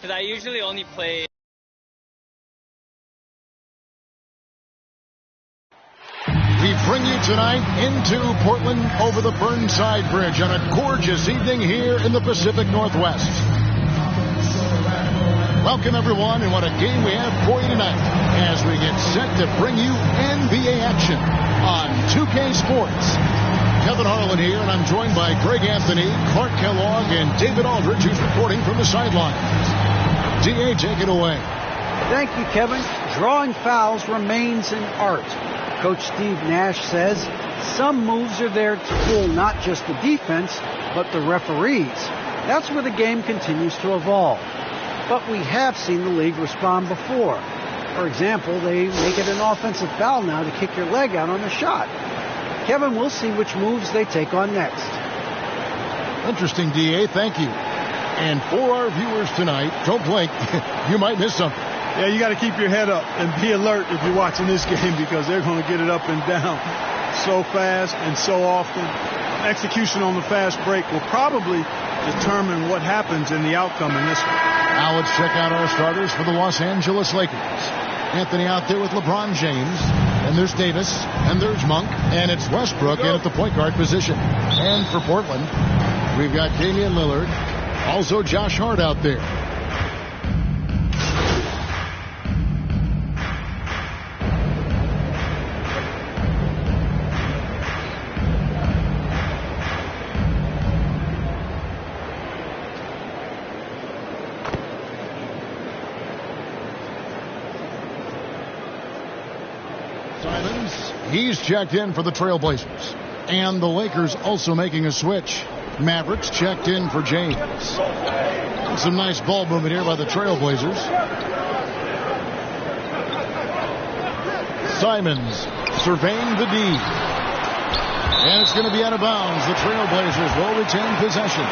Because I usually only play. We bring you tonight into Portland over the Burnside Bridge on a gorgeous evening here in the Pacific Northwest. Welcome, everyone, and what a game we have for you tonight as we get set to bring you NBA action on 2K Sports. Kevin Harlan here, and I'm joined by Greg Anthony, Clark Kellogg, and David Aldridge, who's reporting from the sidelines. D.A., take it away. Thank you, Kevin. Drawing fouls remains an art. Coach Steve Nash says some moves are there to fool not just the defense, but the referees. That's where the game continues to evolve. But we have seen the league respond before. For example, they make it an offensive foul now to kick your leg out on a shot. Kevin, we'll see which moves they take on next. Interesting, D.A., thank you. And for our viewers tonight, don't blink, you might miss something. Yeah, you got to keep your head up and be alert if you're watching this game because they're going to get it up and down so fast and so often. Execution on the fast break will probably determine what happens in the outcome in this one. Now let's check out our starters for the Los Angeles Lakers. Anthony out there with LeBron James. And there's Davis. And there's Monk. And it's Westbrook in at the point guard position. And for Portland, we've got Damian Lillard. Also Josh Hart out there. He's checked in for the Trailblazers. And the Lakers also making a switch. Mavericks checked in for James. Some nice ball movement here by the Trailblazers. Simons surveying the D. And it's going to be out of bounds. The Trailblazers will retain possession.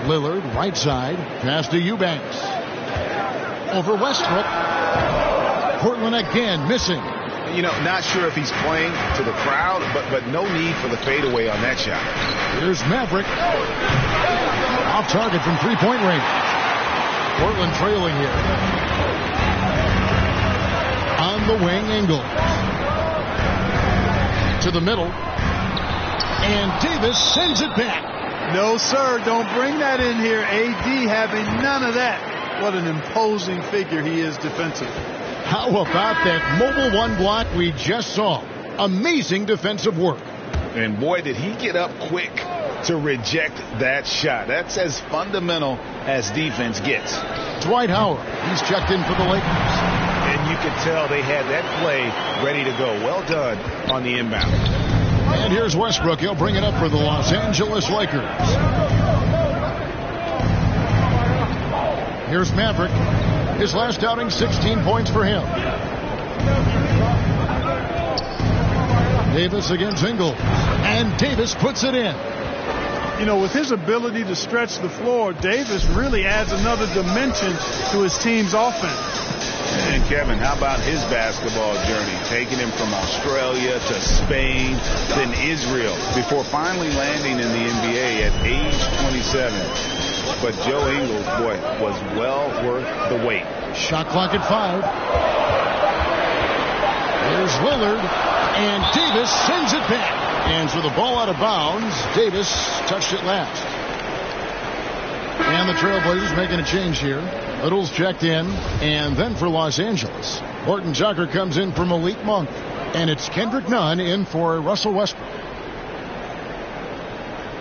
Lillard, right side, pass to Eubanks. Over Westbrook. Portland again missing. You know, not sure if he's playing to the crowd, but no need for the fadeaway on that shot. Here's Maverick. Off target from three-point range. Portland trailing here. On the wing, Ingles. To the middle. And Davis sends it back. No, sir, don't bring that in here. AD having none of that. What an imposing figure he is defensively. How about that mobile one block we just saw? Amazing defensive work. And boy, did he get up quick to reject that shot. That's as fundamental as defense gets. Dwight Howard, he's checked in for the Lakers. And you could tell they had that play ready to go. Well done on the inbound. And here's Westbrook. He'll bring it up for the Los Angeles Lakers. Here's Maverick. His last outing, 16 points for him. Davis against Ingles. And Davis puts it in. You know, with his ability to stretch the floor, Davis really adds another dimension to his team's offense. And Kevin, how about his basketball journey? Taking him from Australia to Spain, then Israel, before finally landing in the NBA at age 27. But Joe Ingles, boy, was well worth the wait. Shot clock at 5. There's Lillard, and Davis sends it back. And so the ball out of bounds. Davis touched it last. And the Trailblazers making a change here. Little's checked in. And then for Los Angeles, Horton Tucker comes in for Malik Monk. And it's Kendrick Nunn in for Russell Westbrook.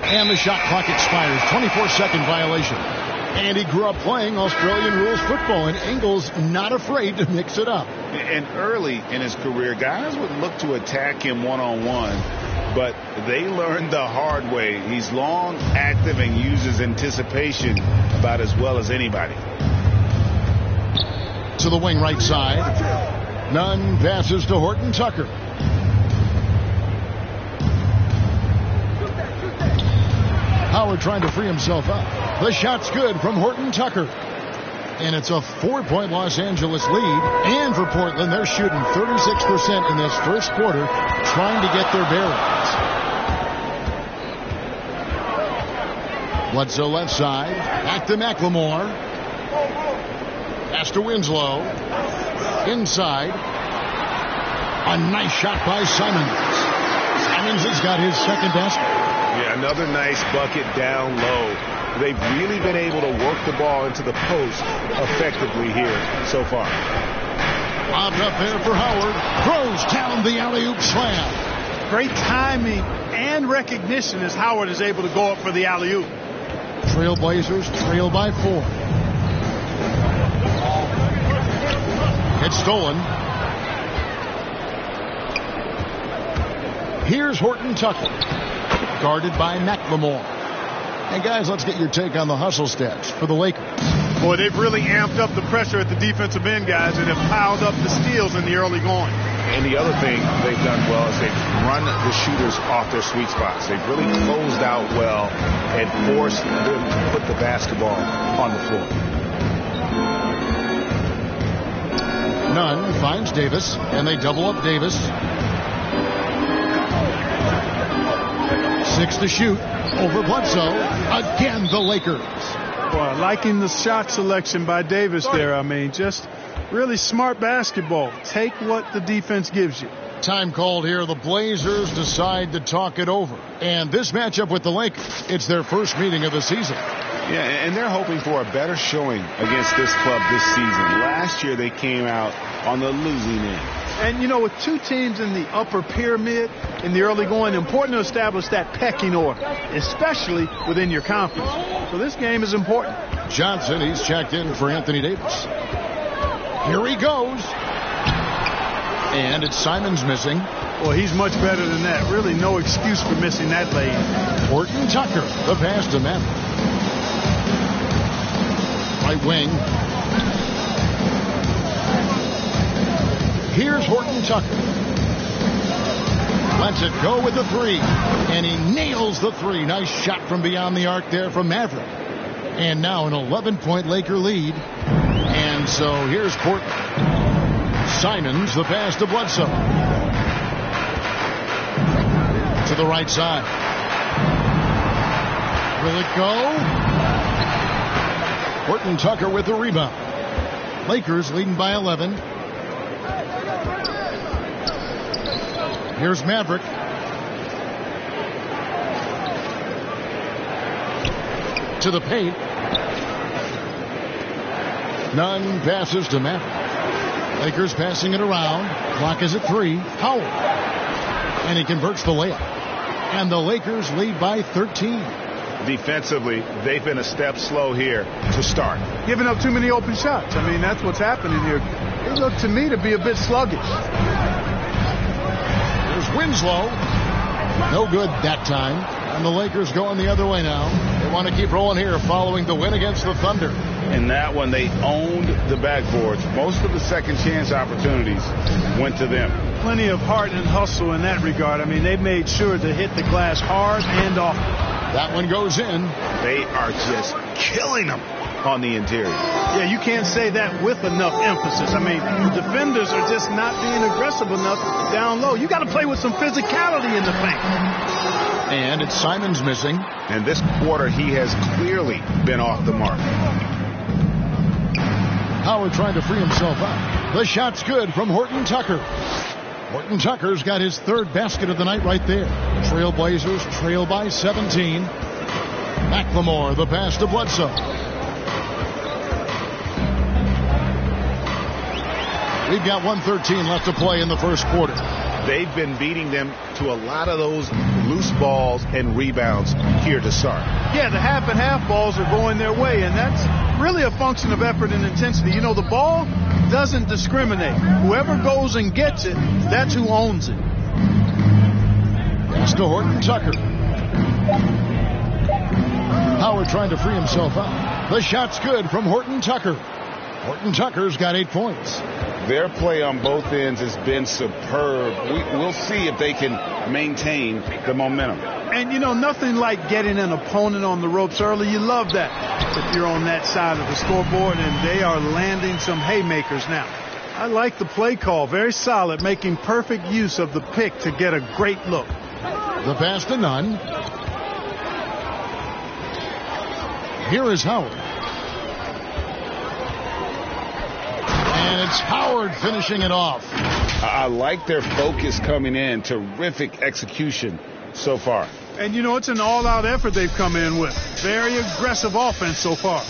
And the shot clock expires. 24-second violation. And he grew up playing Australian rules football. And Ingles not afraid to mix it up. And early in his career, guys would look to attack him one-on-one. But they learned the hard way. He's long, active, and uses anticipation about as well as anybody. To the wing right side. Nunn passes to Horton Tucker. Howard trying to free himself up. The shot's good from Horton Tucker. And it's a 4-point Los Angeles lead. And for Portland, they're shooting 36% in this first quarter, trying to get their bearings. Bledsoe left side. Back to McLemore. Pass to Winslow. Inside. A nice shot by Simons. Simons has got his second basket. Yeah, another nice bucket down low. They've really been able to work the ball into the post effectively here so far. Lobbed up there for Howard. Throws down the alley-oop slam. Great timing and recognition as Howard is able to go up for the alley-oop. Trailblazers trail by 4. It's stolen. Here's Horton Tucker, guarded by McLemore. And guys, let's get your take on the hustle stats for the Lakers. Boy, they've really amped up the pressure at the defensive end, guys, and have piled up the steals in the early going. And the other thing they've done well is they've run the shooters off their sweet spots. They've really closed out well and forced them to put the basketball on the floor. Nunn finds Davis, and they double up Davis. 6 to shoot over Bledsoe. Again, the Lakers. Boy, liking the shot selection by Davis there. I mean, just really smart basketball. Take what the defense gives you. Time called here. The Blazers decide to talk it over. And this matchup with the Lakers, it's their first meeting of the season. Yeah, and they're hoping for a better showing against this club this season. Last year, they came out on the losing end. And, you know, with two teams in the upper pyramid in the early going, important to establish that pecking order, especially within your conference. So this game is important. Johnson, he's checked in for Anthony Davis. Here he goes. And it's Simons missing. Well, he's much better than that. Really no excuse for missing that lane. Horton Tucker, the pass to Maverick. Right wing. Here's Horton Tucker. Lets it go with the 3. And he nails the 3. Nice shot from beyond the arc there from Maverick. And now an 11-point Laker lead. And so here's Portland. Simons, the pass to Bledsoe. To the right side. Will it go? Horton Tucker with the rebound. Lakers leading by 11. Here's Maverick. To the paint. Nunn passes to Maverick. Lakers passing it around. Clock is at 3. Howard. And he converts the layup. And the Lakers lead by 13. Defensively, they've been a step slow here to start. Giving up too many open shots. I mean, that's what's happening here. It looked to me to be a bit sluggish. There's Winslow. No good that time. And the Lakers going the other way now. They want to keep rolling here following the win against the Thunder. In that one, they owned the backboards. Most of the second chance opportunities went to them. Plenty of heart and hustle in that regard. I mean, they made sure to hit the glass hard and often. That one goes in. They are just killing them on the interior. Yeah, you can't say that with enough emphasis. I mean, the defenders are just not being aggressive enough down low. You got to play with some physicality in the paint. And it's Simons missing. And this quarter, he has clearly been off the mark. Howard trying to free himself up. The shot's good from Horton Tucker. Horton Tucker's got his 3rd basket of the night right there. Trailblazers trail by 17. McLemore, the pass to Bledsoe. We've got 1:13 left to play in the first quarter. They've been beating them to a lot of those loose balls and rebounds here to start. Yeah, the half and half balls are going their way, and that's really a function of effort and intensity. You know, the ball doesn't discriminate. Whoever goes and gets it, that's who owns it. Pass to Horton Tucker. Howard trying to free himself out. The shot's good from Horton Tucker. Horton Tucker's got 8 points. Their play on both ends has been superb. We'll see if they can maintain the momentum. And, you know, nothing like getting an opponent on the ropes early. You love that if you're on that side of the scoreboard, and they are landing some haymakers now. I like the play call. Very solid, making perfect use of the pick to get a great look. The pass to Nunn. Here is Howard. And it's Howard finishing it off. I like their focus coming in. Terrific execution so far. And, you know, it's an all-out effort they've come in with. Very aggressive offense so far.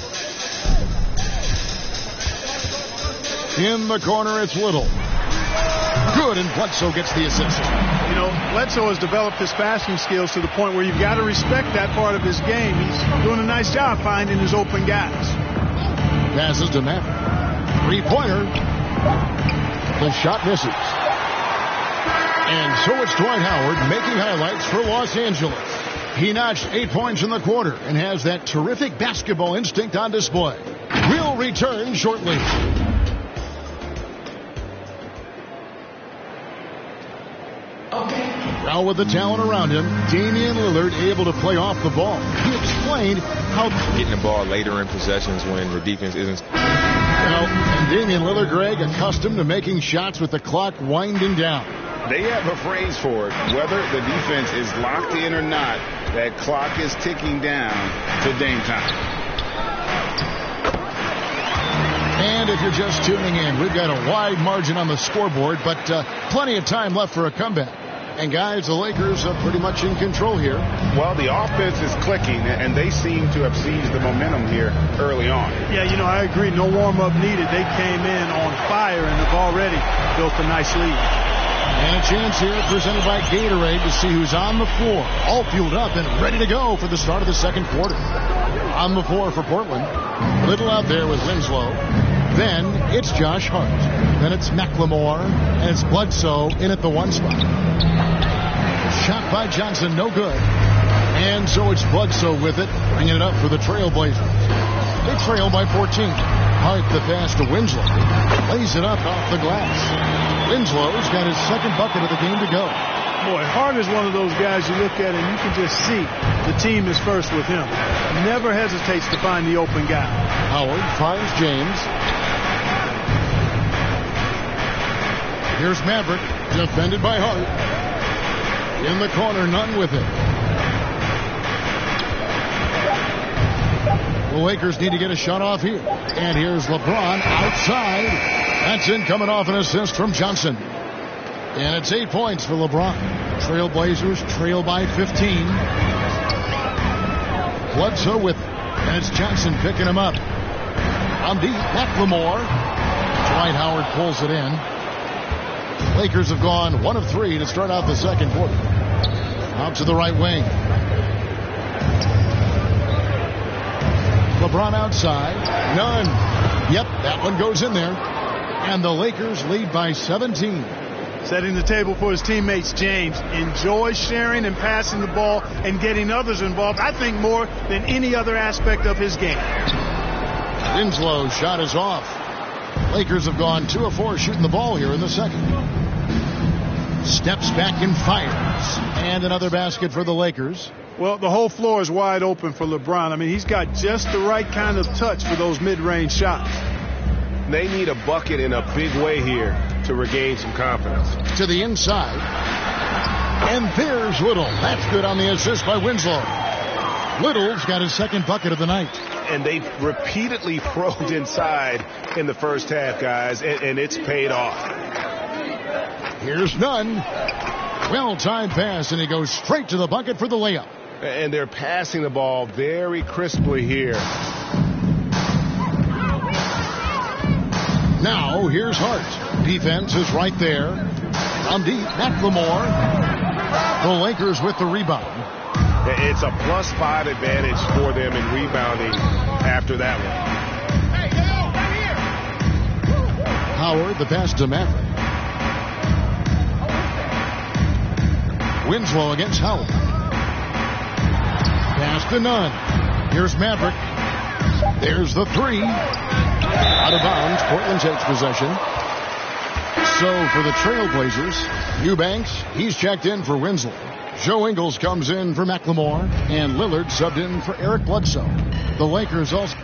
In the corner, it's Little. Good, and Bledsoe gets the assist. You know, Bledsoe has developed his passing skills to the point where you've got to respect that part of his game. He's doing a nice job finding his open guys. Passes to Maverick. Three-pointer. The shot misses. And so it's Dwight Howard making highlights for Los Angeles. He notched 8 points in the quarter and has that terrific basketball instinct on display. We'll return shortly. Now with the talent around him, Damian Lillard able to play off the ball. He explained how getting the ball later in possessions when the defense isn't. Well, and Damian Lillard, Greg, accustomed to making shots with the clock winding down. They have a phrase for it. Whether the defense is locked in or not, that clock is ticking down to Dame time. And if you're just tuning in, we've got a wide margin on the scoreboard, but plenty of time left for a comeback. And, guys, the Lakers are pretty much in control here. Well, the offense is clicking, and they seem to have seized the momentum here early on. Yeah, you know, I agree. No warm-up needed. They came in on fire and have already built a nice lead. And a chance here presented by Gatorade to see who's on the floor, all fueled up and ready to go for the start of the second quarter. On the floor for Portland, Little out there with Winslow. Then it's Josh Hart. Then it's McLemore, and it's Bledsoe in at the one spot. Shot by Johnson, no good. And so it's Bledsoe with it, bringing it up for the Trailblazers. They trail by 14. Hart the pass to Winslow. Lays it up off the glass. Winslow's got his second bucket of the game to go. Boy, Hart is one of those guys you look at and you can just see the team is first with him. Never hesitates to find the open guy. Howard finds James. Here's Maverick, defended by Hart. In the corner, Nunn with it. The Lakers need to get a shot off here. And here's LeBron outside. That's in, coming off an assist from Johnson. And it's 8 points for LeBron. Trailblazers trail by 15. Bledsoe with it. And it's Johnson picking him up. On deep, McLemore. Dwight Howard pulls it in. Lakers have gone 1 of 3 to start out the second quarter. Out to the right wing. LeBron outside. None. Yep, that one goes in there. And the Lakers lead by 17. Setting the table for his teammates, James. Enjoys sharing and passing the ball and getting others involved, I think, more than any other aspect of his game. Winslow's shot is off. Lakers have gone 2 of 4 shooting the ball here in the second. Steps back and fires. And another basket for the Lakers. Well, the whole floor is wide open for LeBron. I mean, he's got just the right kind of touch for those mid-range shots. They need a bucket in a big way here to regain some confidence. To the inside. And there's Little. That's good on the assist by Winslow. Little's got his second bucket of the night. And they repeatedly probed inside in the first half, guys, and it's paid off. Here's Nunn. Well-timed pass, and he goes straight to the bucket for the layup. And they're passing the ball very crisply here. Now, here's Hart. Defense is right there. On deep, McLemore. The Lakers with the rebound. It's a +5 advantage for them in rebounding after that one. Howard, the pass to Maverick. Winslow against Howard. Pass to Nunn. Here's Maverick. There's the three. Out of bounds. Portland takes possession. So for the Trailblazers, Eubanks, he's checked in for Winslow. Joe Ingles comes in for McLemore, and Lillard subbed in for Eric Bledsoe. The Lakers also...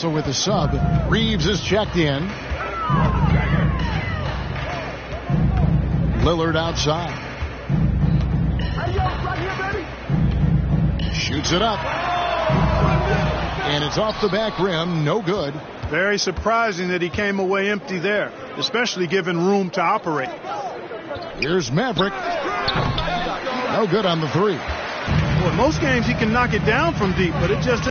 So with the sub, Reeves is checked in. Lillard outside. Shoots it up. And it's off the back rim. No good. Very surprising that he came away empty there, especially given room to operate. Here's Maverick. No good on the three. Well, most games he can knock it down from deep, but it just...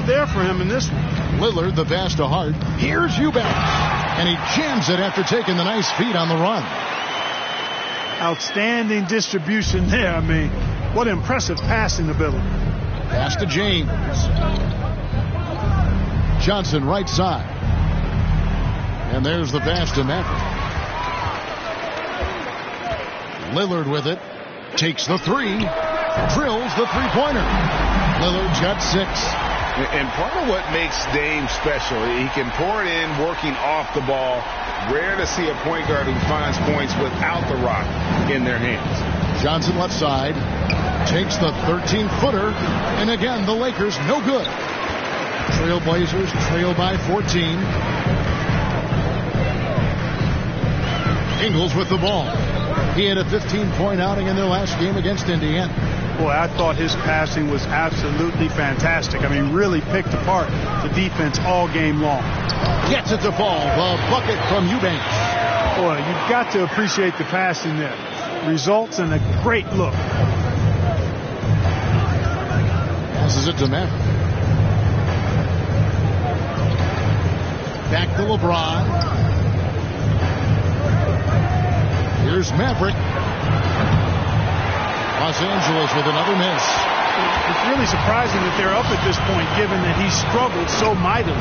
wasn't there for him in this one. Lillard, the pass to Hart. Here's Eubanks. And he jams it after taking the nice feed on the run. Outstanding distribution there. I mean, what impressive passing ability. Pass to James. Johnson, right side. And there's the pass to Maverick. Lillard with it. Takes the three. Drills the three-pointer. Lillard's got 6. And part of what makes Dame special, he can pour it in working off the ball. Rare to see a point guard who finds points without the rock in their hands. Johnson left side. Takes the 13-footer. And again, the Lakers no good. Trailblazers trail by 14. Ingles with the ball. He had a 15-point outing in their last game against Indiana. Boy, I thought his passing was absolutely fantastic. I mean, really picked apart the defense all game long. Gets it to fall. The bucket from Eubanks. Boy, you've got to appreciate the passing there. Results in a great look. Passes it to Maverick. Back to LeBron. Here's Maverick. Los Angeles with another miss. It's really surprising that they're up at this point, given that he struggled so mightily.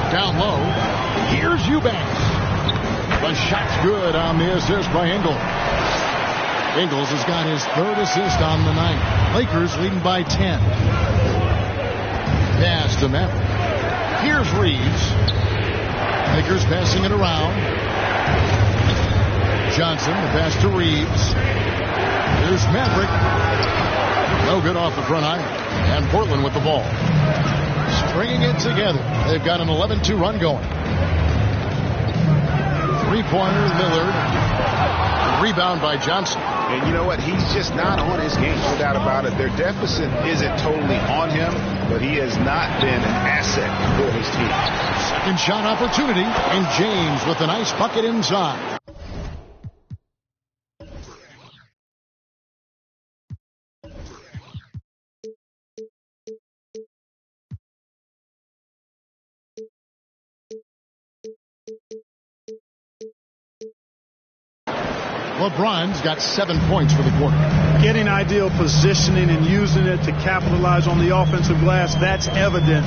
Down low. Here's Eubanks. The shot's good on the assist by Ingles. Ingles has got his 3rd assist on the night. Lakers leading by 10. Pass to Maverick. Here's Reeves. Lakers passing it around. Johnson, the pass to Reeves. Here's Maverick. No good off the front iron. And Portland with the ball. Stringing it together. They've got an 11-2 run going. Three-pointer, Lillard. Rebound by Johnson. And you know what? He's just not on his game, no doubt about it. Their deficit isn't totally on him, but he has not been an asset for his team. Second shot opportunity, and James with a nice bucket inside. LeBron's got 7 points for the quarter. Getting ideal positioning and using it to capitalize on the offensive glass, that's evidence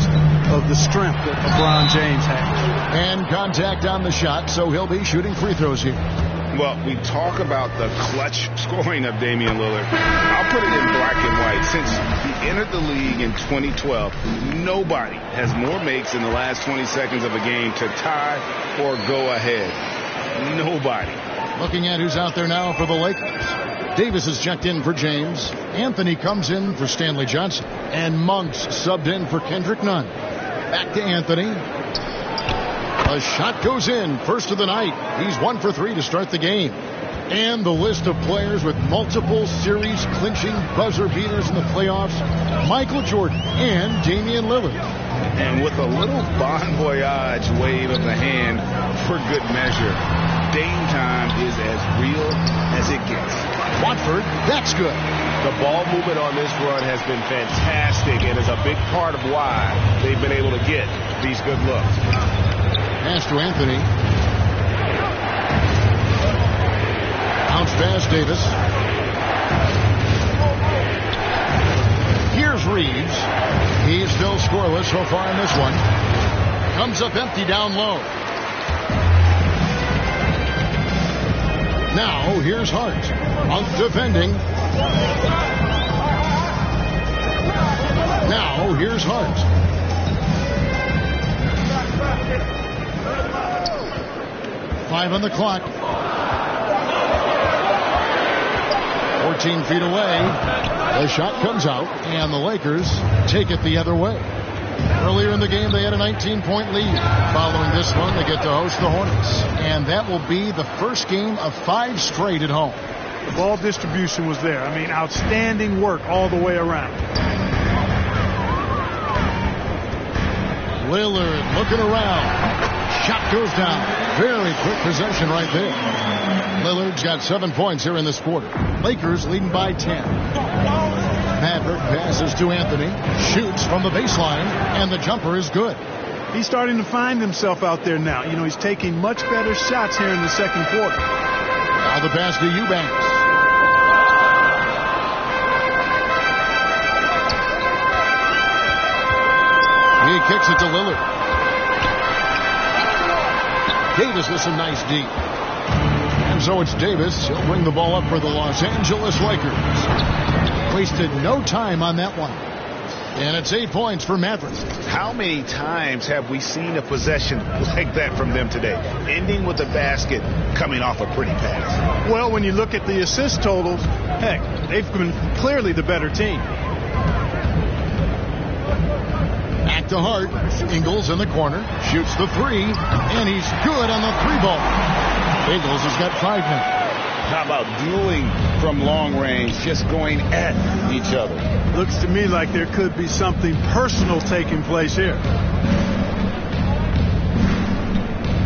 of the strength that LeBron James has. And contact on the shot, so he'll be shooting free throws here. Well, we talk about the clutch scoring of Damian Lillard. I'll put it in black and white. Since he entered the league in 2012, nobody has more makes in the last 20 seconds of a game to tie or go ahead. Nobody. Looking at who's out there now for the Lakers. Davis is checked in for James. Anthony comes in for Stanley Johnson. And Monks subbed in for Kendrick Nunn. Back to Anthony. A shot goes in. First of the night. He's 1 for 3 to start the game. And the list of players with multiple series clinching buzzer beaters in the playoffs. Michael Jordan and Damian Lillard. And with a little bon voyage wave of the hand for good measure, Dame time is as real as it gets. Watford, that's good. The ball movement on this run has been fantastic and is a big part of why they've been able to get these good looks. Pass to Anthony. Bounce pass, Davis. Here's Reeves. He's still scoreless so far in this one. Comes up empty down low. Now, here's Hart. Monk defending. Now, here's Hart. Five on the clock. 14 feet away. The shot comes out, and the Lakers take it the other way. Earlier in the game, they had a 19-point lead. Following this one, they get to host the Hornets. And that will be the first game of 5 straight at home. The ball distribution was there. I mean, outstanding work all the way around. Lillard looking around. Shot goes down. Very quick possession right there. Lillard's got 7 points here in this quarter. Lakers leading by 10. Maverick passes to Anthony, shoots from the baseline, and the jumper is good. He's starting to find himself out there now. You know, he's taking much better shots here in the second quarter. Now the pass to Eubanks. He kicks it to Lillard. Davis with some nice deep. And so it's Davis. He'll bring the ball up for the Los Angeles Lakers. Wasted no time on that one. And it's 8 points for Maverick. How many times have we seen a possession like that from them today? Ending with a basket, coming off a pretty pass. Well, when you look at the assist totals, heck, they've been clearly the better team. Back to Hart. Ingles in the corner. Shoots the three. And he's good on the three ball. Ingles has got 5 now. How about dueling from long range, just going at each other? Looks to me like there could be something personal taking place here.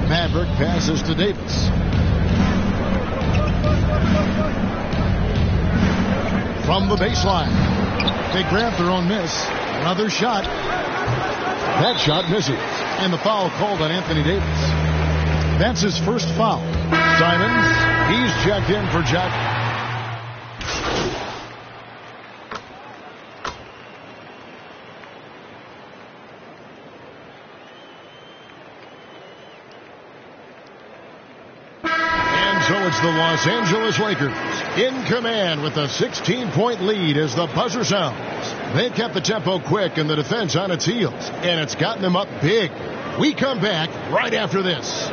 Maverick passes to Davis. From the baseline. They grab their own miss. Another shot. That shot misses. And the foul called on Anthony Davis. That's his first foul. Simons, he's checked in for Jack. And so it's the Los Angeles Lakers in command with a 16-point lead as the buzzer sounds. They kept the tempo quick and the defense on its heels, and it's gotten them up big. We come back right after this.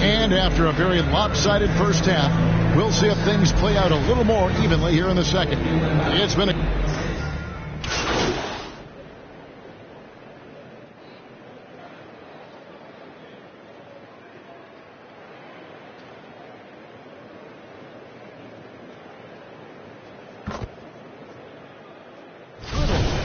And after a very lopsided first half, we'll see if things play out a little more evenly here in the second. It's been a...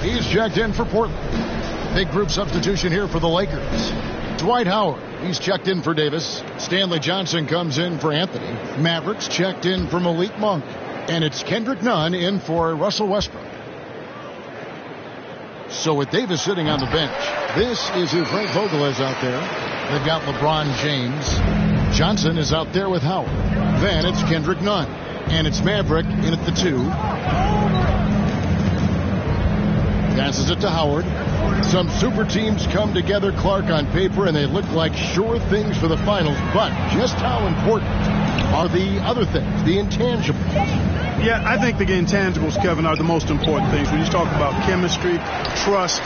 He's checked in for Portland. Big group substitution here for the Lakers. Dwight Howard, he's checked in for Davis. Stanley Johnson comes in for Anthony. Mavericks checked in for Malik Monk. And it's Kendrick Nunn in for Russell Westbrook. So with Davis sitting on the bench, this is who Frank Vogel is out there. They've got LeBron James. Johnson is out there with Howard. Then it's Kendrick Nunn. And it's Maverick in at the 2. Passes it to Howard. Some super teams come together, Clark, on paper, and they look like sure things for the finals. But just how important are the other things, the intangibles? Yeah, I think the intangibles, Kevin, are the most important things. When you talk about chemistry, trust,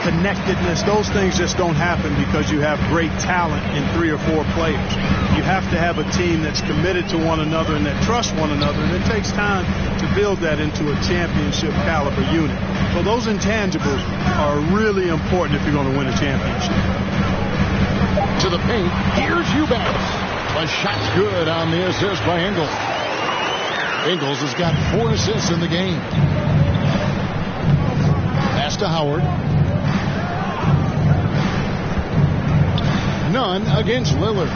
connectedness, those things just don't happen because you have great talent in 3 or 4 players. You have to have a team that's committed to one another and that trusts one another, and it takes time to build that into a championship caliber unit. So those intangibles are really important if you're going to win a championship. To the paint, here's Eubanks. A shot's good on the assist by Ingles. Ingles has got 4 assists in the game. Pass to Howard. Nunn against Lillard.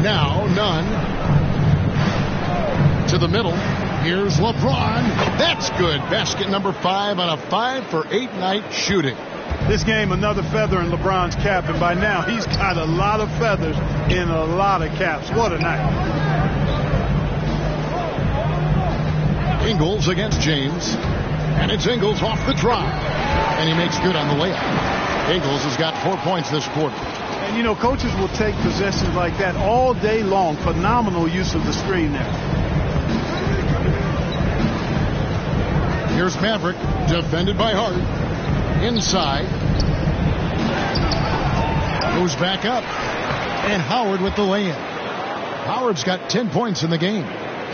Now Nunn to the middle. Here's LeBron. That's good. Basket number 5 on a 5-for-8 night shooting. This game, another feather in LeBron's cap, and by now he's got a lot of feathers in a lot of caps. What a night. Ingles against James. And it's Ingles off the drive. And he makes good on the layup. Ingles has got 4 points this quarter. And, you know, coaches will take possessions like that all day long. Phenomenal use of the screen there. Here's Maverick, defended by Hart. Inside. Goes back up. And Howard with the lay-in. Howard's got 10 points in the game.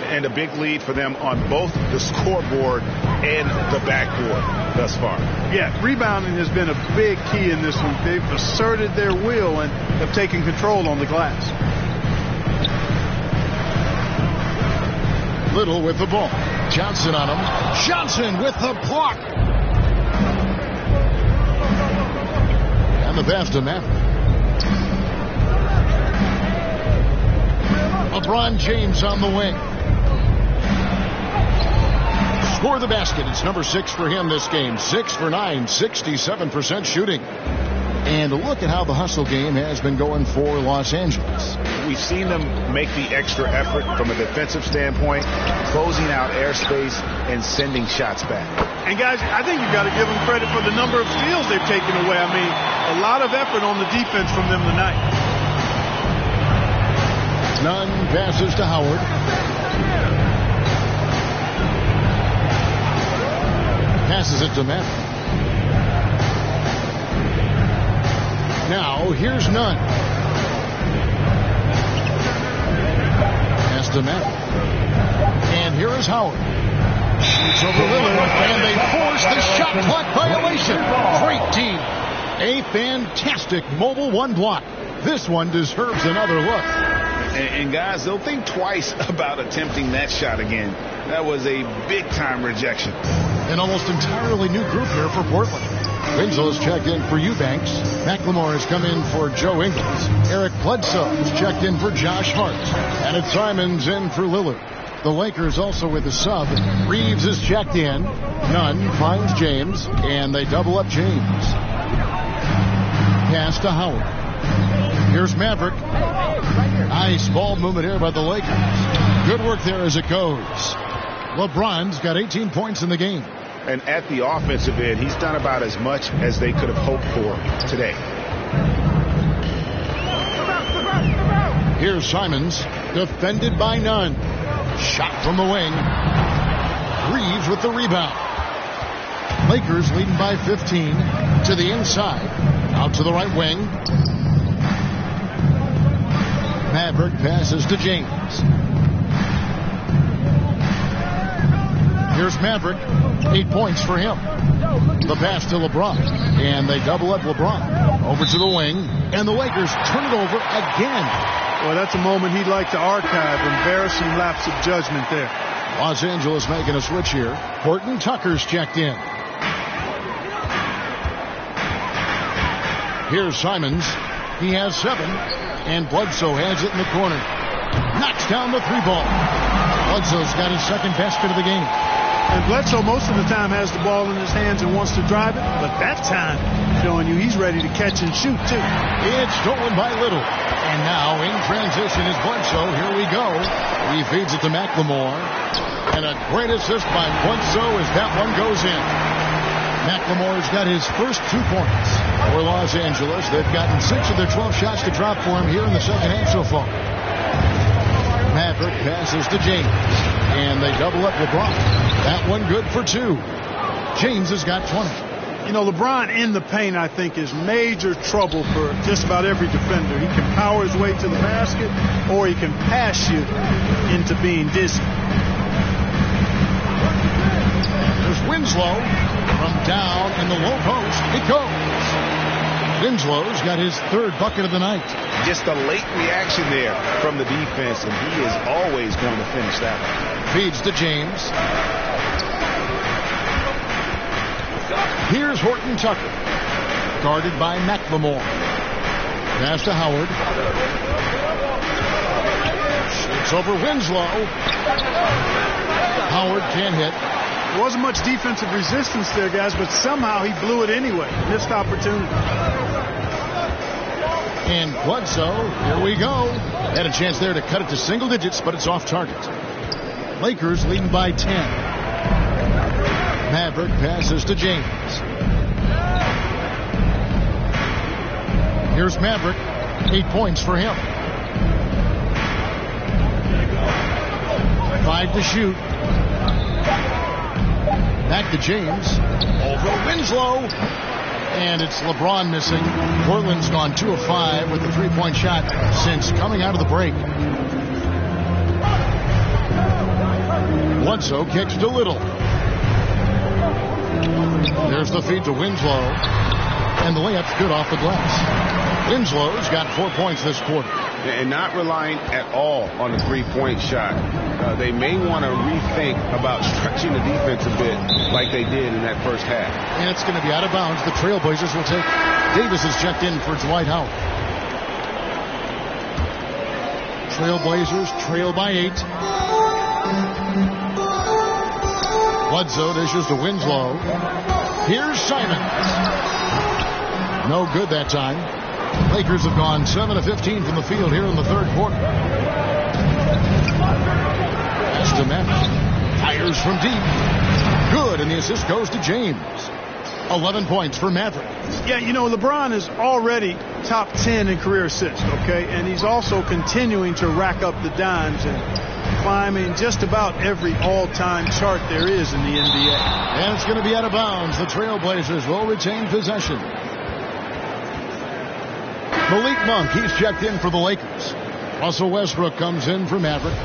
and a big lead for them on both the scoreboard and the backboard thus far. Yeah, rebounding has been a big key in this one. They've asserted their will and have taken control on the glass. Little with the ball. Johnson on him. Johnson with the block. And the pass to Maverick. LeBron James on the wing. Score the basket. It's number 6 for him this game. 6 for 9, 67% shooting. And look at how the hustle game has been going for Los Angeles. We've seen them make the extra effort from a defensive standpoint, closing out airspace and sending shots back. And guys, I think you've got to give them credit for the number of steals they've taken away. I mean, a lot of effort on the defense from them tonight. Nunn passes to Howard. Passes it to Maverick. Now, here's Nunn. Pass to Maverick. And here is Howard. Shoots over Lillard, and they force the shot clock violation. Great team. A fantastic mobile one block. This one deserves another look. And guys, they'll think twice about attempting that shot again. That was a big-time rejection. An almost entirely new group here for Portland. Winslow's checked in for Eubanks. McLemore has come in for Joe Ingles. Eric Bledsoe has checked in for Josh Hart. And it's Simons in for Lillard. The Lakers also with a sub. Reeves is checked in. Nunn finds James, and they double up James. Pass to Howard. Here's Maverick. Nice ball movement here by the Lakers. Good work there as it goes. LeBron's got 18 points in the game. And at the offensive end, he's done about as much as they could have hoped for today. Here's Simons, defended by Nunn. Shot from the wing. Reeves with the rebound. Lakers leading by 15 to the inside. Out to the right wing. Maverick passes to James. Here's Maverick. 8 points for him. The pass to LeBron. And they double up LeBron. Over to the wing. And the Lakers turn it over again. Well, that's a moment he'd like to archive. Embarrassing lapse of judgment there. Los Angeles making a switch here. Horton Tucker's checked in. Here's Simons. He has 7. And Bledsoe has it in the corner. Knocks down the 3-ball. Bledsoe's got his second basket of the game. And Bledsoe most of the time has the ball in his hands and wants to drive it, but that time showing you he's ready to catch and shoot too. It's stolen by Little. And now in transition is Bledsoe. Here we go. He feeds it to McLemore. And a great assist by Bledsoe as that one goes in. McLemore's got his first 2 points for Los Angeles. They've gotten 6 of their 12 shots to drop for him here in the second half so far. Maverick passes to James. And they double up LeBron. That one good for 2. James has got 20. You know, LeBron in the paint, I think, is major trouble for just about every defender. He can power his way to the basket, or he can pass you into being dizzy. There's Winslow from down in the low post. It goes. Winslow's got his 3rd bucket of the night. Just a late reaction there from the defense, and he is always going to finish that one. Feeds to James. Here's Horton Tucker. Guarded by McLemore. Pass to Howard. Shoots over Winslow. Howard can't hit. There wasn't much defensive resistance there, guys, but somehow he blew it anyway. Missed opportunity. And Bledsoe, here we go. Had a chance there to cut it to single digits, but it's off target. Lakers leading by 10. Maverick passes to James. Here's Maverick. 8 points for him. 5 to shoot. Back to James. Over Winslow. And it's LeBron missing. Portland's gone 2 of 5 with a 3-point shot since coming out of the break. Bledsoe kicks to Little. There's the feed to Winslow. And the layup's good off the glass. Winslow's got 4 points this quarter. And not relying at all on a three-point shot. They may want to rethink about stretching the defense a bit like they did in that first half. And it's going to be out of bounds. The Trailblazers will take. Davis is checked in for Dwight Howard. Trailblazers trail by 8. Bledsoe dishes to Winslow. Here's Simons. No good that time. Lakers have gone 7 of 15 from the field here in the third quarter. Pass to Maverick. Fires from deep. Good, and the assist goes to James. 11 points for Maverick. Yeah, you know, LeBron is already top 10 in career assists, okay? And he's also continuing to rack up the dimes and climbing just about every all-time chart there is in the NBA. And it's going to be out of bounds. The Trailblazers will retain possession. Malik Monk, he's checked in for the Lakers. Russell Westbrook comes in for Maverick.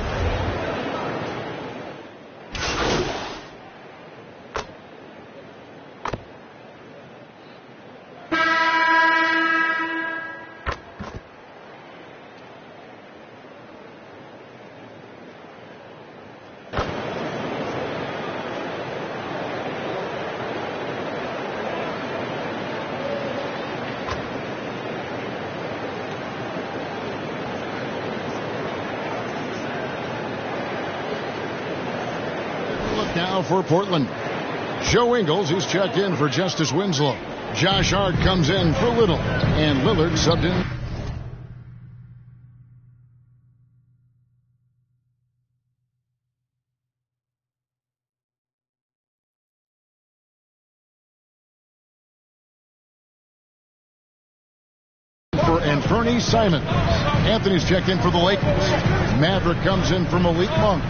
Now for Portland. Joe Ingles, he's checked in for Justice Winslow. Josh Hart comes in for Little. And Lillard subbed in. And Fernie Simons. Anthony's checked in for the Lakers. Maverick comes in for Malik Monk.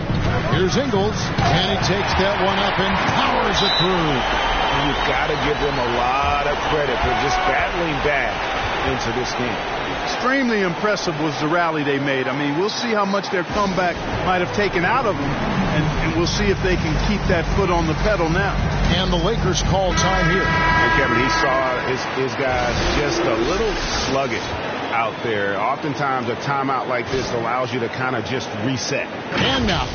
Here's Ingles, and he takes that one up and powers it through. And you've got to give them a lot of credit for just battling back into this game. Extremely impressive was the rally they made. I mean, we'll see how much their comeback might have taken out of them, and we'll see if they can keep that foot on the pedal now. And the Lakers call time here. And Kevin, he saw his guys just a little sluggish out there. Oftentimes a timeout like this allows you to kind of just reset. And now.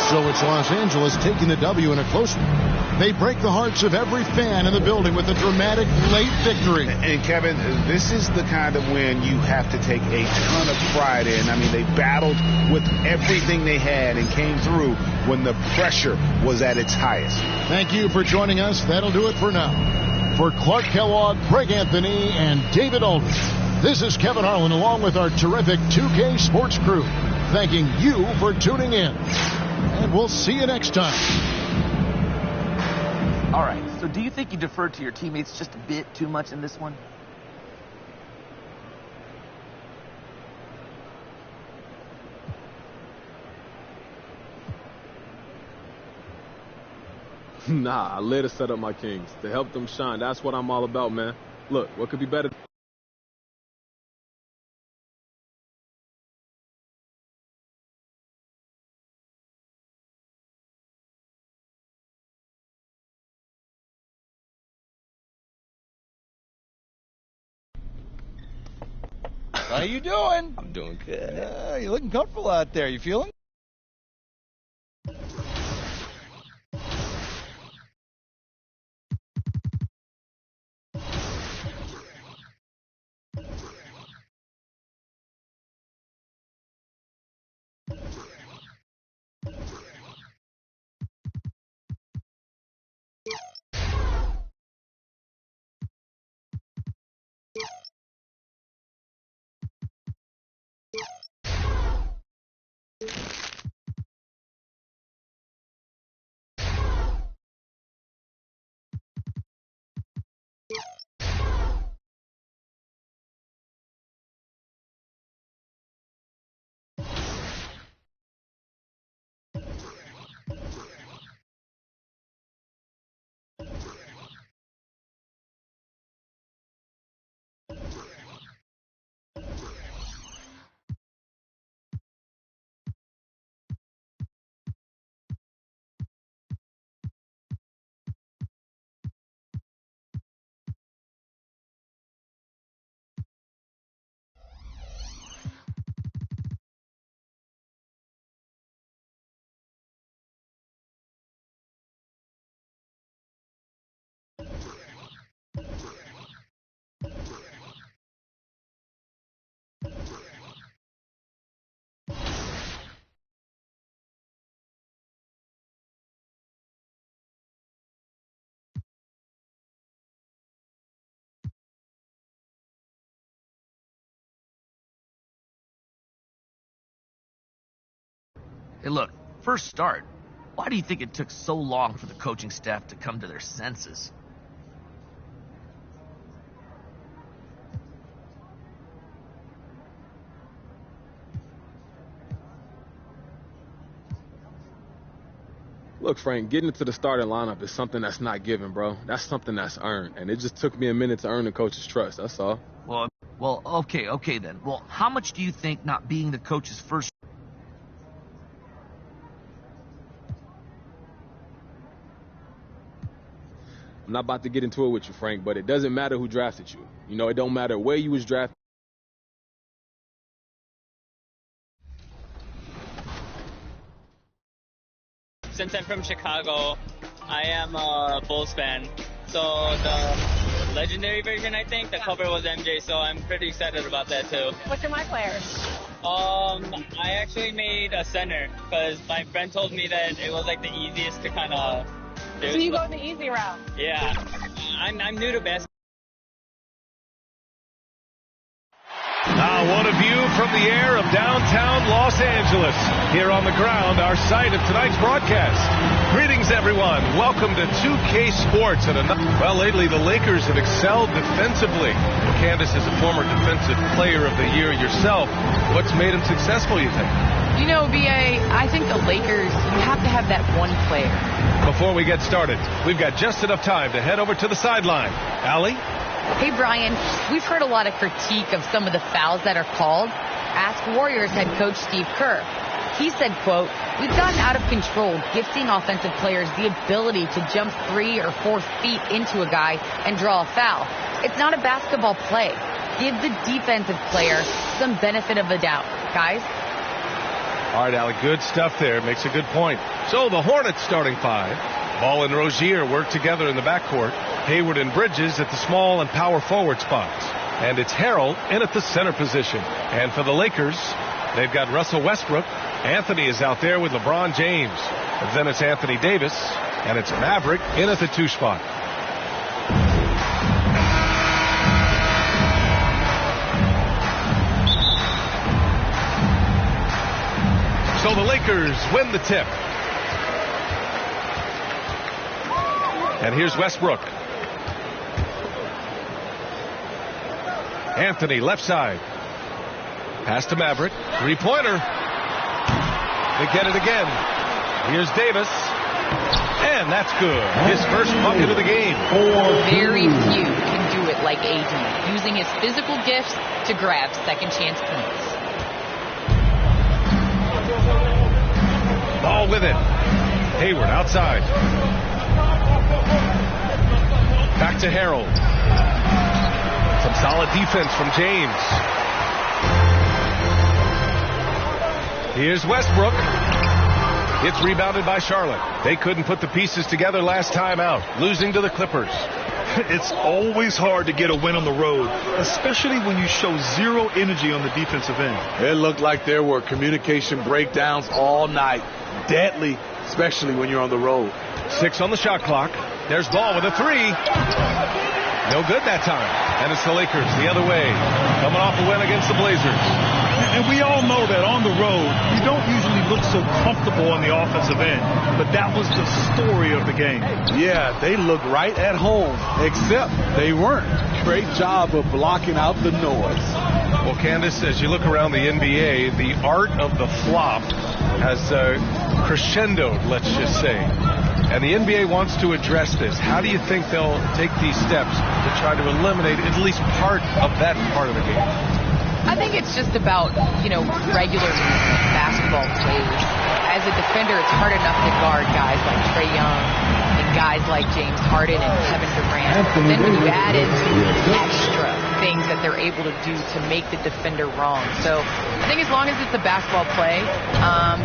So it's Los Angeles taking the W in a close one. They break the hearts of every fan in the building with a dramatic late victory. And Kevin, this is the kind of win you have to take a ton of pride in. I mean, they battled with everything they had and came through when the pressure was at its highest. Thank you for joining us. That'll do it for now. For Clark Kellogg, Greg Anthony, and David Aldridge, this is Kevin Harlan along with our terrific 2K Sports crew, thanking you for tuning in. And we'll see you next time. All right, so do you think you deferred to your teammates just a bit too much in this one? Nah, I let it set up my Kings to help them shine. That's what I'm all about, man. Look, what could be better? How you doing? I'm doing good. You're looking comfortable out there. You feeling? Hey, look, first start. Why do you think it took so long for the coaching staff to come to their senses? Look, Frank, getting into the starting lineup is something that's not given, bro. That's something that's earned. And it just took me a minute to earn the coach's trust. That's all. Well, okay then. Well, how much do you think not being the coach's first... I'm not about to get into it with you, Frank, but it doesn't matter who drafted you. You know, it don't matter where you was drafted. Since I'm from Chicago, I am a Bulls fan. So the legendary version, I think, the cover was MJ, so I'm pretty excited about that too. What's your my player? I actually made a center because my friend told me that it was like the easiest to kind of do. So you go the easy route? Yeah. I'm new to basketball. Now, what a view from the air of downtown Los Angeles. Here on the ground, our site of tonight's broadcast. Greetings, everyone. Welcome to 2K Sports. Well, lately, the Lakers have excelled defensively. Candace is a former defensive player of the year yourself. What's made him successful, you think? You know, B.A., I think the Lakers, you have to have that one player. Before we get started, we've got just enough time to head over to the sideline. Allie? Hey, Brian, we've heard a lot of critique of some of the fouls that are called. Ask Warriors head coach Steve Kerr. He said, quote, "We've gotten out of control, gifting offensive players the ability to jump 3 or 4 feet into a guy and draw a foul. It's not a basketball play. Give the defensive player some benefit of the doubt, guys." All right, Allie, good stuff there. Makes a good point. So the Hornets starting 5. Ball and Rozier work together in the backcourt. Hayward and Bridges at the small and power forward spots. And it's Harrell in at the center position. And for the Lakers, they've got Russell Westbrook. Anthony is out there with LeBron James. And then it's Anthony Davis. And it's Maverick in at the 2 spot. So the Lakers win the tip. And here's Westbrook. Anthony, left side. Pass to Maverick. 3-pointer. They get it again. Here's Davis. And that's good. His first bucket of the game. Very few can do it like AD, using his physical gifts to grab second chance points. Ball with it. Hayward outside. Back to Harrell. Some solid defense from James. Here's Westbrook. It's rebounded by Charlotte. They couldn't put the pieces together last time out, losing to the Clippers. It's always hard to get a win on the road, especially when you show zero energy on the defensive end. It looked like there were communication breakdowns all night. Deadly, especially when you're on the road. 6 on the shot clock. There's Ball with a 3. No good that time. And it's the Lakers the other way, coming off a win against the Blazers. And we all know that on the road, you don't usually look so comfortable on the offensive end. But that was the story of the game. Yeah, they looked right at home, except they weren't. Great job of blocking out the noise. Well, Candace, as you look around the NBA, the art of the flop has crescendoed, let's just say. And the NBA wants to address this. How do you think they'll take these steps to try to eliminate at least part of that part of the game? I think it's just about, regular basketball plays. As a defender, it's hard enough to guard guys like Trae Young and guys like James Harden and Kevin Durant. Then when you add in extra things that they're able to do to make the defender wrong. So I think as long as it's a basketball play,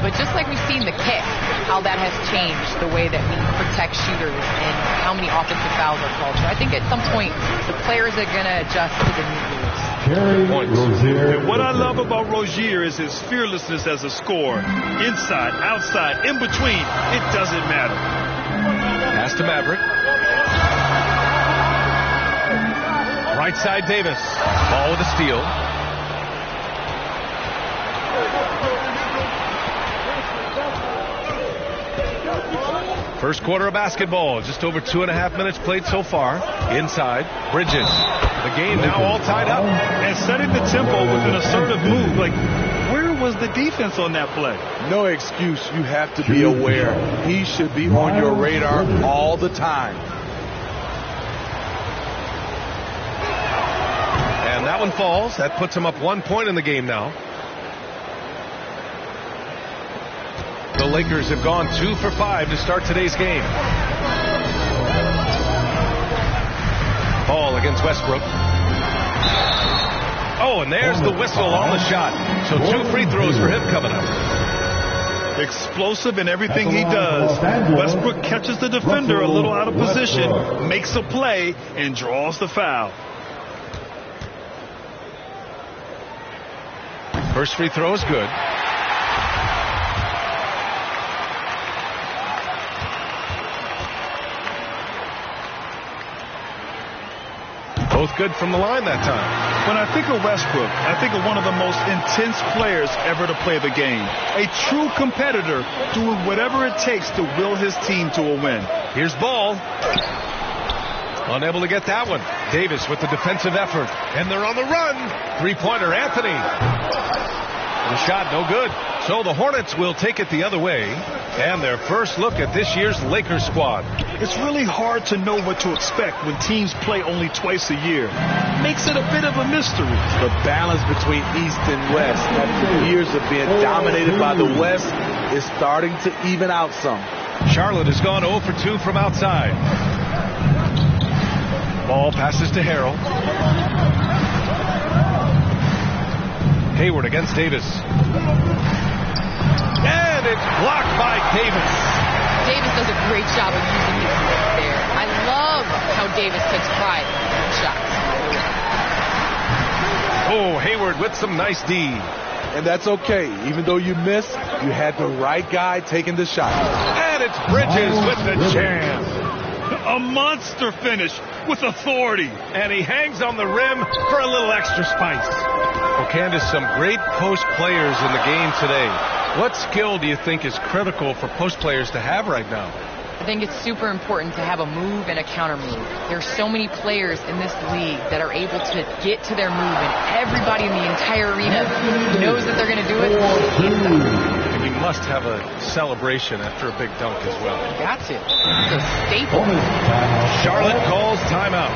but just like we've seen the kick, how that has changed the way that we protect shooters and how many offensive fouls are called. So I think at some point the players are going to adjust to the new rules. And what I love about Rozier is his fearlessness as a scorer. Inside, outside, in between, it doesn't matter. Pass to Maverick. Right side Davis. Ball with a steal. First quarter of basketball, just over 2.5 minutes played so far. Inside, Bridges. The game now all tied up. And setting the tempo with an assertive move. Like, where was the defense on that play? No excuse. You have to be aware. He should be on your radar all the time. And that one falls. That puts him up 1 point in the game now. The Lakers have gone 2 for 5 to start today's game. Ball against Westbrook. Oh, and there's the whistle on the shot. So 2 free throws for him coming up. Explosive in everything he does. Westbrook catches the defender a little out of position, makes a play, and draws the foul. First free throw is good. Both good from the line that time. When I think of Westbrook, I think of one of the most intense players ever to play the game. A true competitor doing whatever it takes to will his team to a win. Here's Ball. Unable to get that one. Davis with the defensive effort. And they're on the run. Three-pointer, Anthony. The shot no good. So the Hornets will take it the other way. And their first look at this year's Lakers squad. It's really hard to know what to expect when teams play only twice a year. Makes it a bit of a mystery. The balance between East and West after years of being dominated by the West is starting to even out some. Charlotte has gone 0 for 2 from outside. Ball passes to Harrell. Hayward against Davis. And it's blocked by Davis. Davis does a great job of using his length there. I love how Davis takes pride in shots. Oh, Hayward with some nice D. And that's okay. Even though you missed, you had the right guy taking the shot. And it's Bridges with the jam. A monster finish with authority. And he hangs on the rim for a little extra spice. Well, Candace, some great post players in the game today. What skill do you think is critical for post players to have right now? I think it's super important to have a move and a counter move. There's so many players in this league that are able to get to their move, and everybody in the entire arena knows that they're going to do it. And you must have a celebration after a big dunk as well. Got to. It's a staple. Charlotte calls timeout.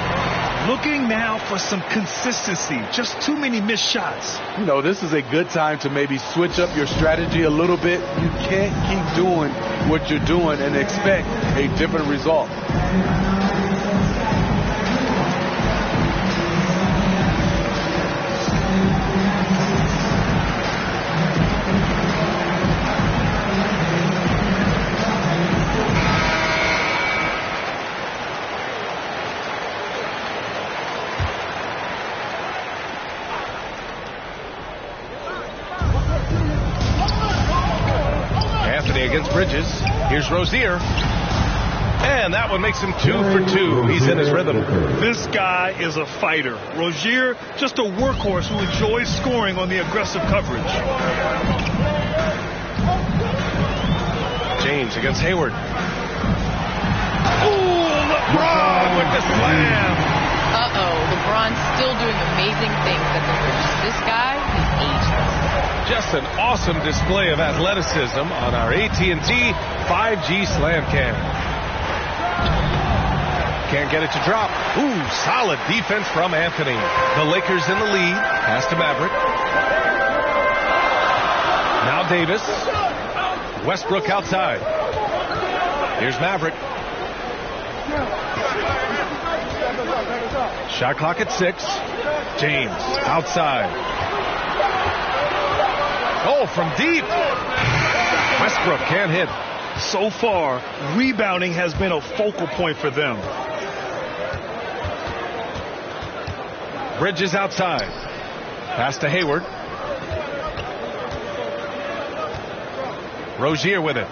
Looking now for some consistency. Just too many missed shots. You know, this is a good time to maybe switch up your strategy a little bit. You can't keep doing what you're doing and expect a different result. Against Bridges. Here's Rozier. And that one makes him 2 for 2. He's in his rhythm. This guy is a fighter. Rozier, just a workhorse who enjoys scoring on the aggressive coverage. James against Hayward. Ooh, LeBron with the slam. Uh-oh, LeBron's still doing amazing things at the rim. This guy is ageless. Just an awesome display of athleticism on our AT&T 5G slam cam. Can't get it to drop. Ooh, solid defense from Anthony. The Lakers in the lead. Pass to Maverick. Now Davis. Westbrook outside. Here's Maverick. Shot clock at 6. James outside. Oh, from deep. Westbrook can't hit. So far, rebounding has been a focal point for them. Bridges outside. Pass to Hayward. Rozier with it.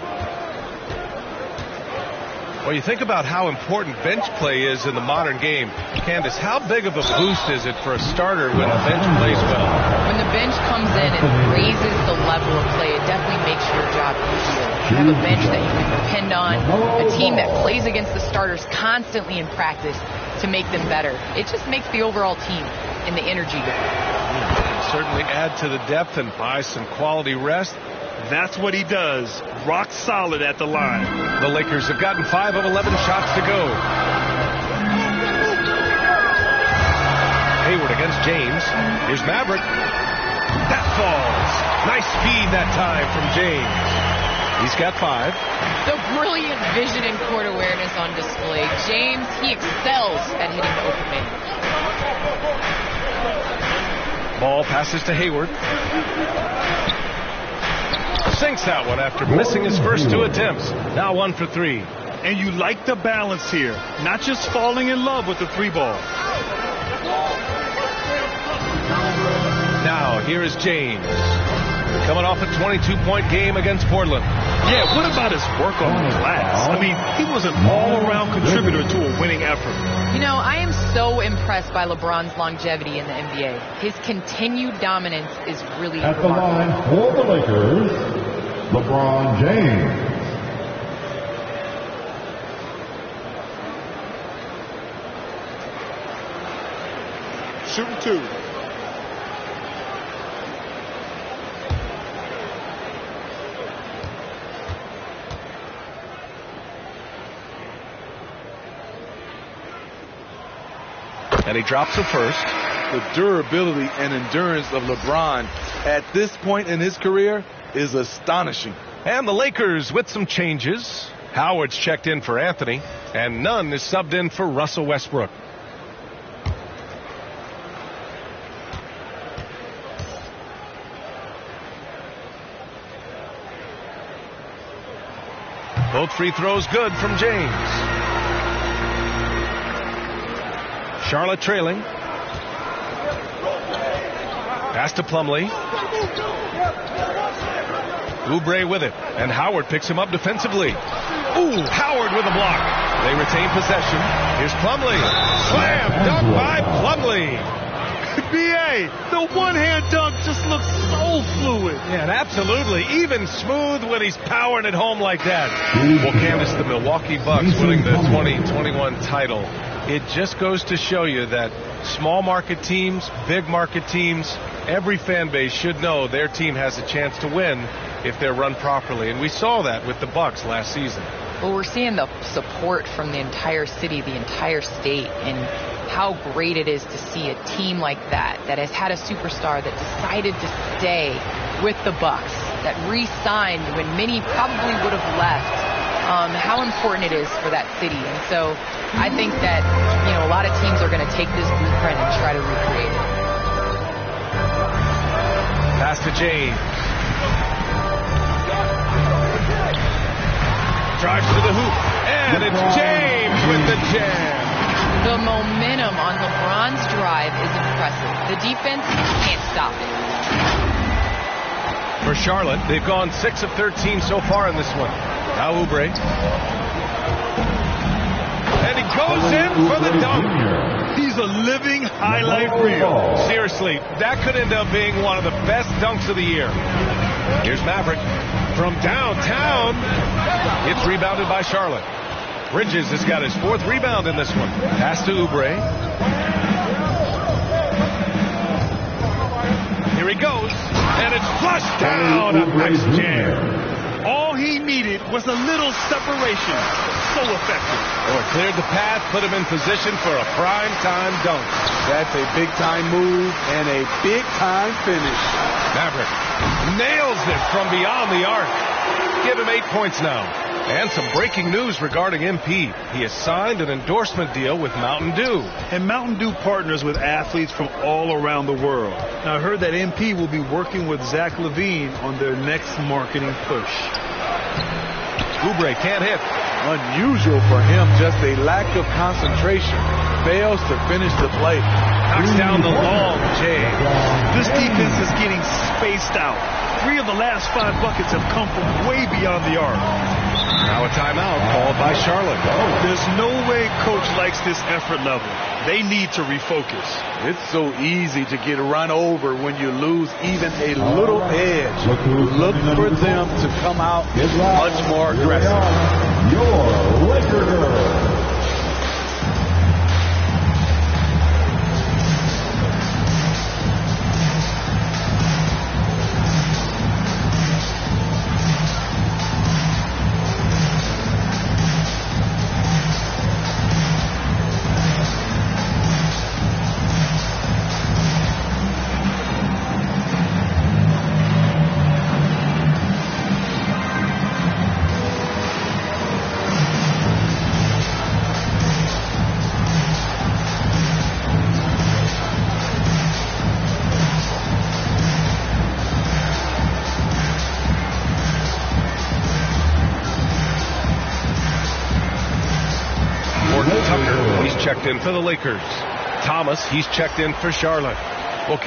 Well, you think about how important bench play is in the modern game. Candace, how big of a boost is it for a starter when the bench plays well? When the bench comes in, it raises the level of play, it definitely makes your job easier. You have a bench that you can depend on, a team that plays against the starters constantly in practice to make them better. It just makes the overall team and the energy go. Certainly add to the depth and buy some quality rest. That's what he does. Rock solid at the line. The Lakers have gotten 5 of 11 shots to go. Hayward against James. Here's Maverick. That falls. Nice speed that time from James. He's got 5. The brilliant vision and court awareness on display. James, he excels at hitting the open man. Ball passes to Hayward. Sinks that one after missing his first 2 attempts. Now 1 for 3. And you like the balance here. Not just falling in love with the 3 ball. Now here is James. Coming off a 22-point game against Portland. Yeah, what about his work on the glass? I mean, he was an all-around contributor to a winning effort. You know, I am so impressed by LeBron's longevity in the NBA. His continued dominance is really At the line for the Lakers, LeBron James. Shooting 2. And he drops the first. The durability and endurance of LeBron at this point in his career is astonishing. And the Lakers with some changes. Howard's checked in for Anthony, and Nunn is subbed in for Russell Westbrook. Both free throws good from James. Charlotte trailing. Pass to Plumlee. Oubre with it, and Howard picks him up defensively. Ooh, Howard with a block. They retain possession. Here's Plumlee. Slam dunk by Plumlee. B.A., the one-hand dunk just looks so fluid. Yeah, and absolutely. Even smooth when he's powering it home like that. Well, Candace, the Milwaukee Bucks winning the 2021 title. It just goes to show you that small market teams, big market teams, every fan base should know their team has a chance to win if they're run properly. And we saw that with the Bucks last season. Well, we're seeing the support from the entire city, the entire state, and how great it is to see a team like that has had a superstar that decided to stay with the Bucks, that re-signed when many probably would have left. How important it is for that city. And so I think that, you know, a lot of teams are going to take this blueprint and try to recreate it. Pass to James. Drives to the hoop. And it's James with the jam. The momentum on LeBron's drive is impressive. The defense can't stop it. For Charlotte, they've gone 6 of 13 so far in this one. Now Oubre. And he goes in for the dunk. He's a living highlight reel. Seriously, that could end up being one of the best dunks of the year. Here's Maverick from downtown. It's rebounded by Charlotte. Bridges has got his 4th rebound in this one. Pass to Oubre. Here he goes. And it's flushed down. A nice jam. All he needed was a little separation. So effective. Oh, it cleared the path, put him in position for a prime-time dunk. That's a big-time move and a big-time finish. Maverick nails it from beyond the arc. Give him 8 points now. And some breaking news regarding MP. He has signed an endorsement deal with Mountain Dew. And Mountain Dew partners with athletes from all around the world. Now, I heard that MP will be working with Zach LaVine on their next marketing push. Oubre can't hit. Unusual for him, just a lack of concentration. Fails to finish the play. Knocks down the long J. This defense is getting spaced out. 3 of the last 5 buckets have come from way beyond the arc. Now a timeout called by Charlotte. There's no way coach likes this effort level. They need to refocus. It's so easy to get run over when you lose even a little edge. Look for them to come out much more aggressive. Your Laker girl. Tucker, he's checked in for the Lakers. Thomas, he's checked in for Charlotte. Well,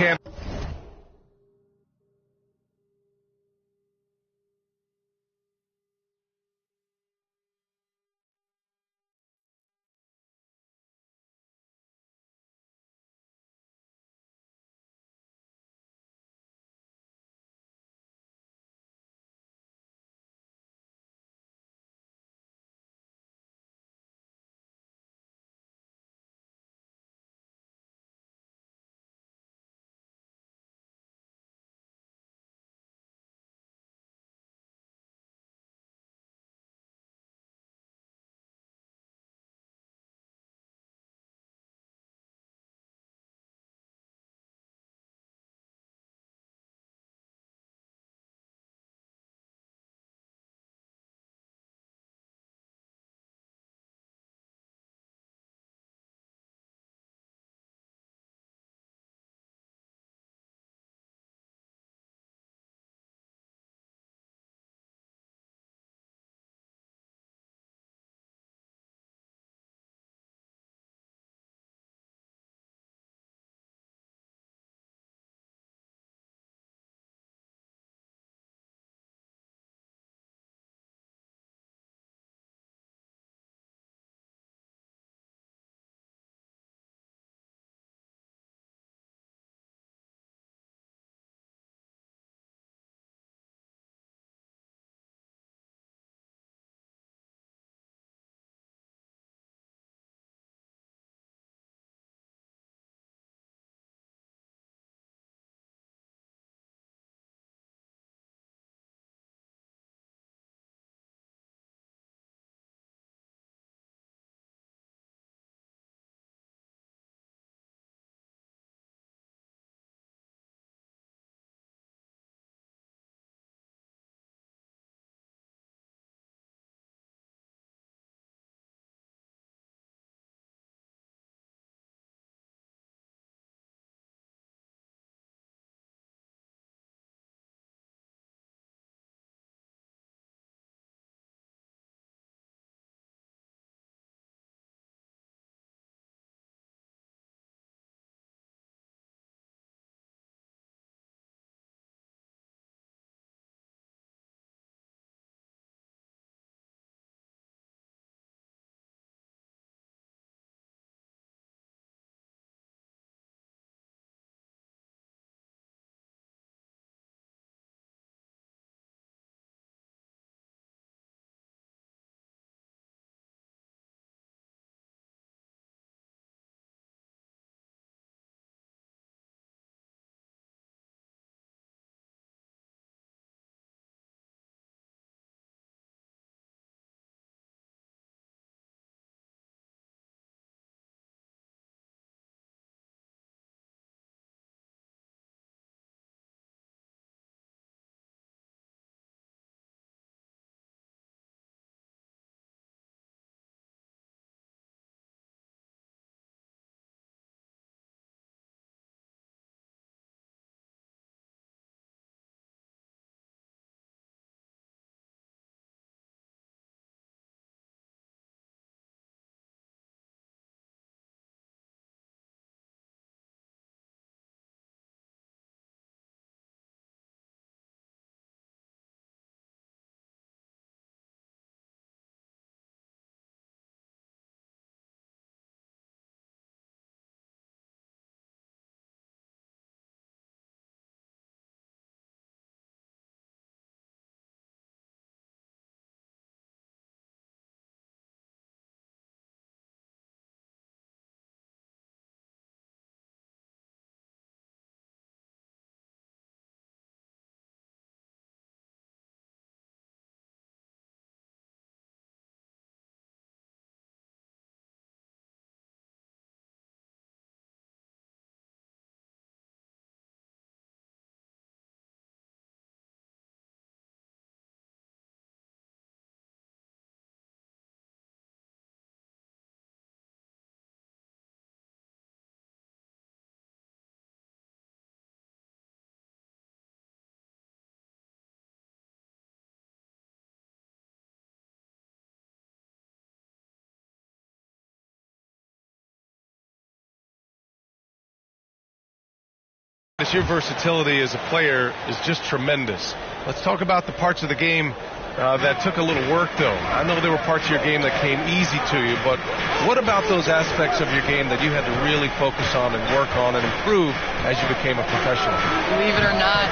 Your versatility as a player is just tremendous. Let's talk about the parts of the game that took a little work, though. I know there were parts of your game that came easy to you, but what about those aspects of your game that you had to really focus on and work on and improve as you became a professional? Believe it or not,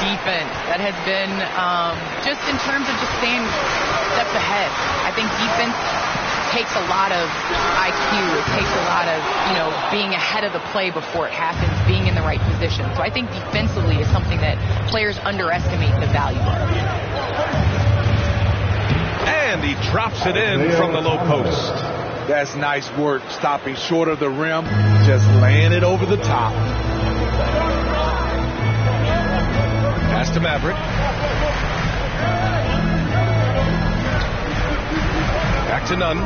defense. That has been just in terms of just staying steps ahead. I think defense takes a lot of IQ. It takes a lot of, being ahead of the play before it happens, being in the right position. So I think defensively is something that players underestimate the value of. And he drops it in from the low post. That's nice work, stopping short of the rim, just laying it over the top. Pass to Maverick. Back to Nunn.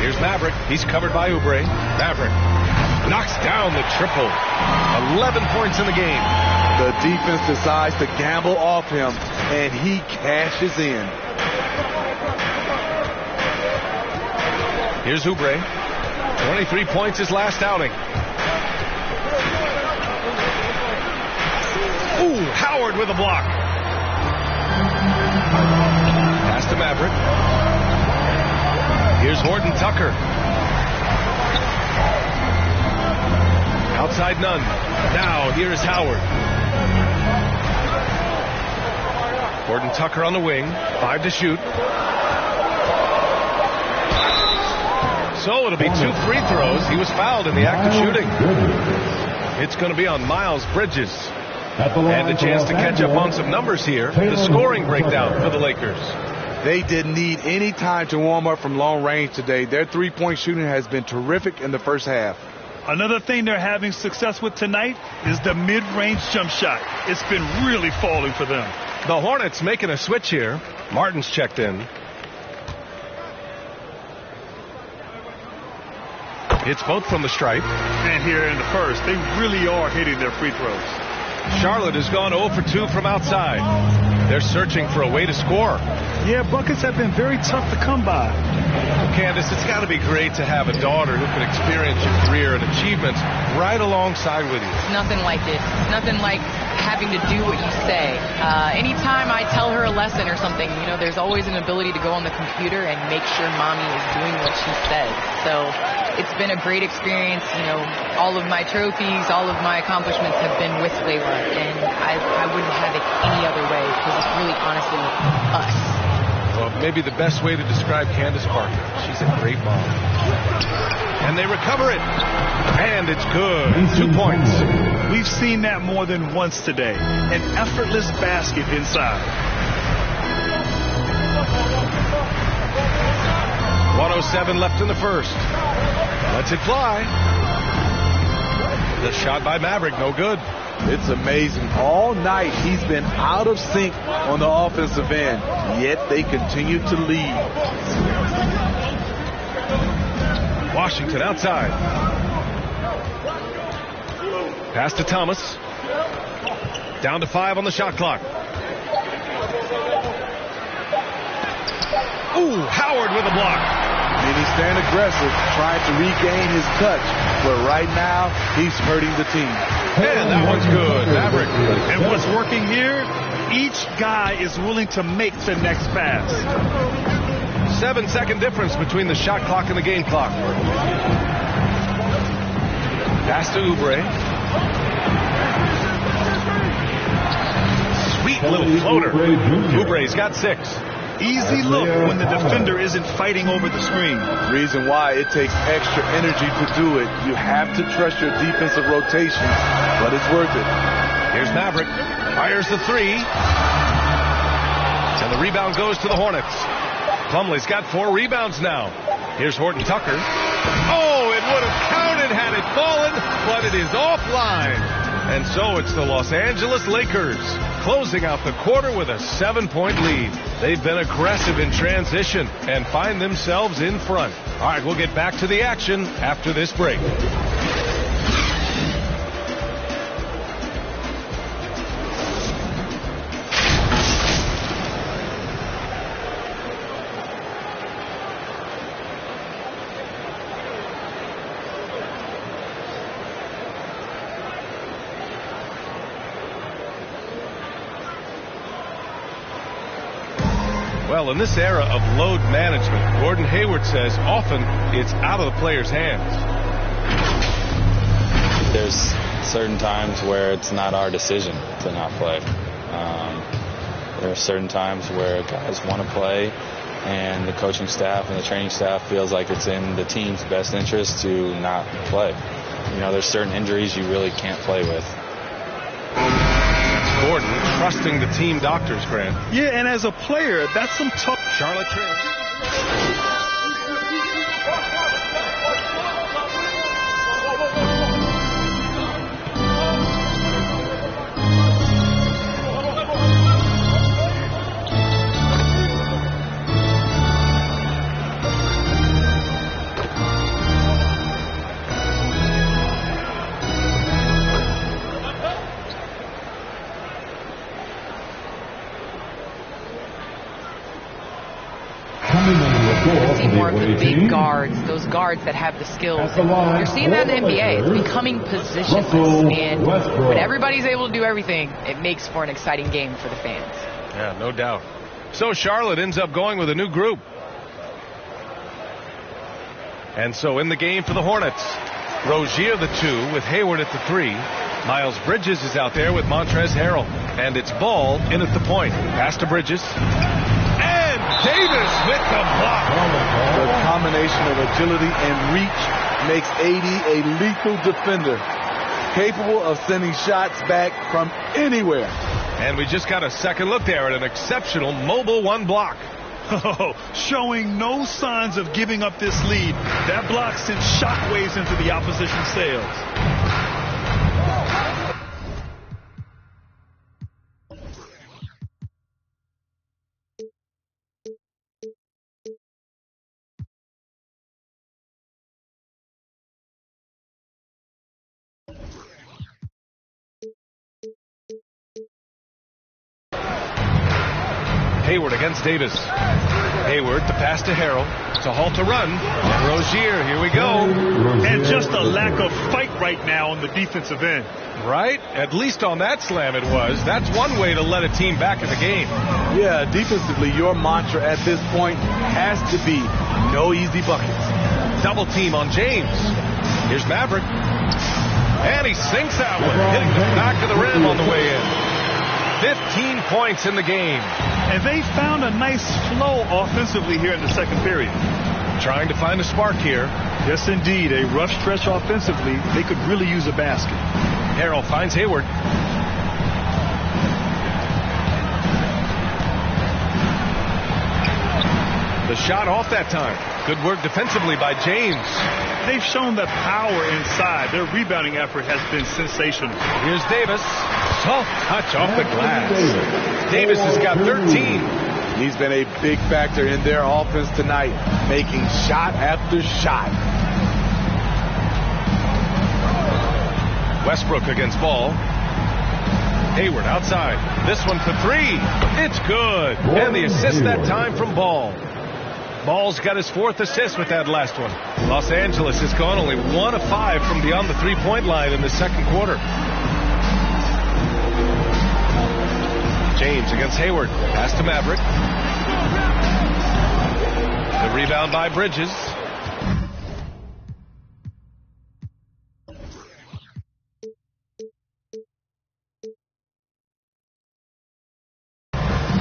Here's Maverick. He's covered by Rwby. Maverick knocks down the triple. 11 points in the game. The defense decides to gamble off him, and he cashes in. Here's Rwby. 23 points his last outing. Ooh, Howard with a block. Pass to Maverick. Here's Horton Tucker. Outside Nunn. Now here is Howard. Horton Tucker on the wing. 5 to shoot. So it'll be 2 free throws. He was fouled in the act of shooting. It's going to be on Miles Bridges. And a chance to catch up on some numbers here. The scoring breakdown for the Lakers. They didn't need any time to warm up from long range today. Their three-point shooting has been terrific in the first half. Another thing they're having success with tonight is the mid-range jump shot. It's been really falling for them. The Hornets making a switch here. Martin's checked in. It's both from the stripe. And here in the first, they really are hitting their free throws. Charlotte has gone 0 for 2 from outside. They're searching for a way to score. Yeah, buckets have been very tough to come by. Candace, it's got to be great to have a daughter who can experience your career and achievements right alongside with you. It's nothing like it. It's nothing like having to do what you say. Anytime I tell her a lesson or something, there's always an ability to go on the computer and make sure mommy is doing what she says. So it's been a great experience. All of my trophies, all of my accomplishments have been with Layla, and I wouldn't have it any other way because it's really honestly us. Well, maybe the best way to describe Candace Parker. She's a great mom. And they recover it. And it's good. 2 points. We've seen that more than once today. An effortless basket inside. 1:07 left in the first. Lets it fly. The shot by Maverick, no good. It's amazing. All night he's been out of sync on the offensive end, yet they continue to lead. Washington outside. Pass to Thomas. Down to 5 on the shot clock. Ooh, Howard with a block. And he's staying aggressive, trying to regain his touch, but right now he's hurting the team. And that one's good. Maverick. And what's working here, each guy is willing to make the next pass. 7-second difference between the shot clock and the game clock. Pass to Rwby. Sweet little floater. Ubre's got 6. Easy look when the defender isn't fighting over the screen. Reason why it takes extra energy to do it. You have to trust your defensive rotation, but it's worth it. Here's Maverick. Fires the 3. And the rebound goes to the Hornets. Plumlee's got 4 rebounds now. Here's Horton Tucker. Oh, it would have counted had it fallen, but it is offline. And so it's the Los Angeles Lakers closing out the quarter with a 7-point lead. They've been aggressive in transition and find themselves in front. All right, we'll get back to the action after this break. Well, in this era of load management, Gordon Hayward says often it's out of the player's hands. There's certain times where it's not our decision to not play. There are certain times where guys want to play, and the coaching staff and the training staff feels like it's in the team's best interest to not play. You know, there's certain injuries you really can't play with. Gordon trusting the team doctors, Grant. Yeah, and as a player, that's some tough. Charlotte trails. See more of the big guards, those guards that have the skills. You're seeing that in the NBA. It's becoming positionless, and when everybody's able to do everything, it makes for an exciting game for the fans. Yeah, no doubt. So Charlotte ends up going with a new group. And so in the game for the Hornets, Rozier the 2 with Hayward at the 3. Miles Bridges is out there with Montrezl Harrell. And it's Ball in at the point. Pass to Bridges. And Davis with the block. The combination of agility and reach makes AD a lethal defender, capable of sending shots back from anywhere. And we just got a second look there at an exceptional mobile one block. Oh, showing no signs of giving up this lead. That block sent shockwaves into the opposition sails. Hayward against Davis. Hayward to pass to Harrell. To halt to run. And Rozier, here we go. And just a lack of fight right now on the defensive end. Right? At least on that slam it was. That's one way to let a team back in the game. Yeah, defensively, your mantra at this point has to be no easy buckets. Double team on James. Here's Maverick. And he sinks that one, hitting the back of the rim on the way in. 15 points in the game. And they found a nice flow offensively here in the second period. Trying to find a spark here. Yes, indeed. A rough stretch offensively. They could really use a basket. Harrell finds Hayward. The shot off that time. Good work defensively by James. They've shown that power inside. Their rebounding effort has been sensational. Here's Davis. Soft touch off the glass. Davis has got 13. He's been a big factor in their offense tonight, making shot after shot. Westbrook against Ball. Hayward outside. This one for 3. It's good. And the assist that time from Ball. Ball's got his 4th assist with that last one. Los Angeles has gone only 1 of 5 from beyond the three-point line in the second quarter. James against Hayward. Pass to Maverick. The rebound by Bridges.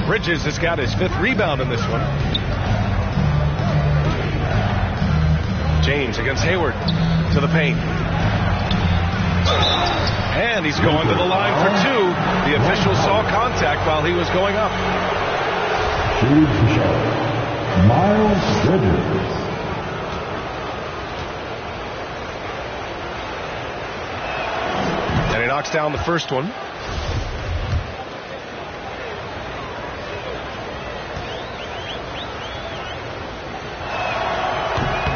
Bridges has got his 5th rebound in this one. James against Hayward to the paint. And he's going to the line for 2. The official saw contact while he was going up. Shooting the shot, Miles Bridges. And he knocks down the first one.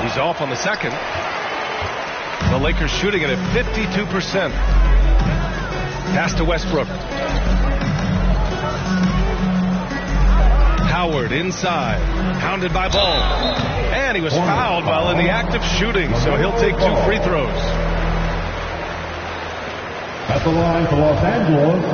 He's off on the second. The Lakers shooting it at 52%. Pass to Westbrook. Howard inside. Pounded by Ball. And he was fouled while in the act of shooting, so he'll take 2 free throws. At the line for Los Angeles,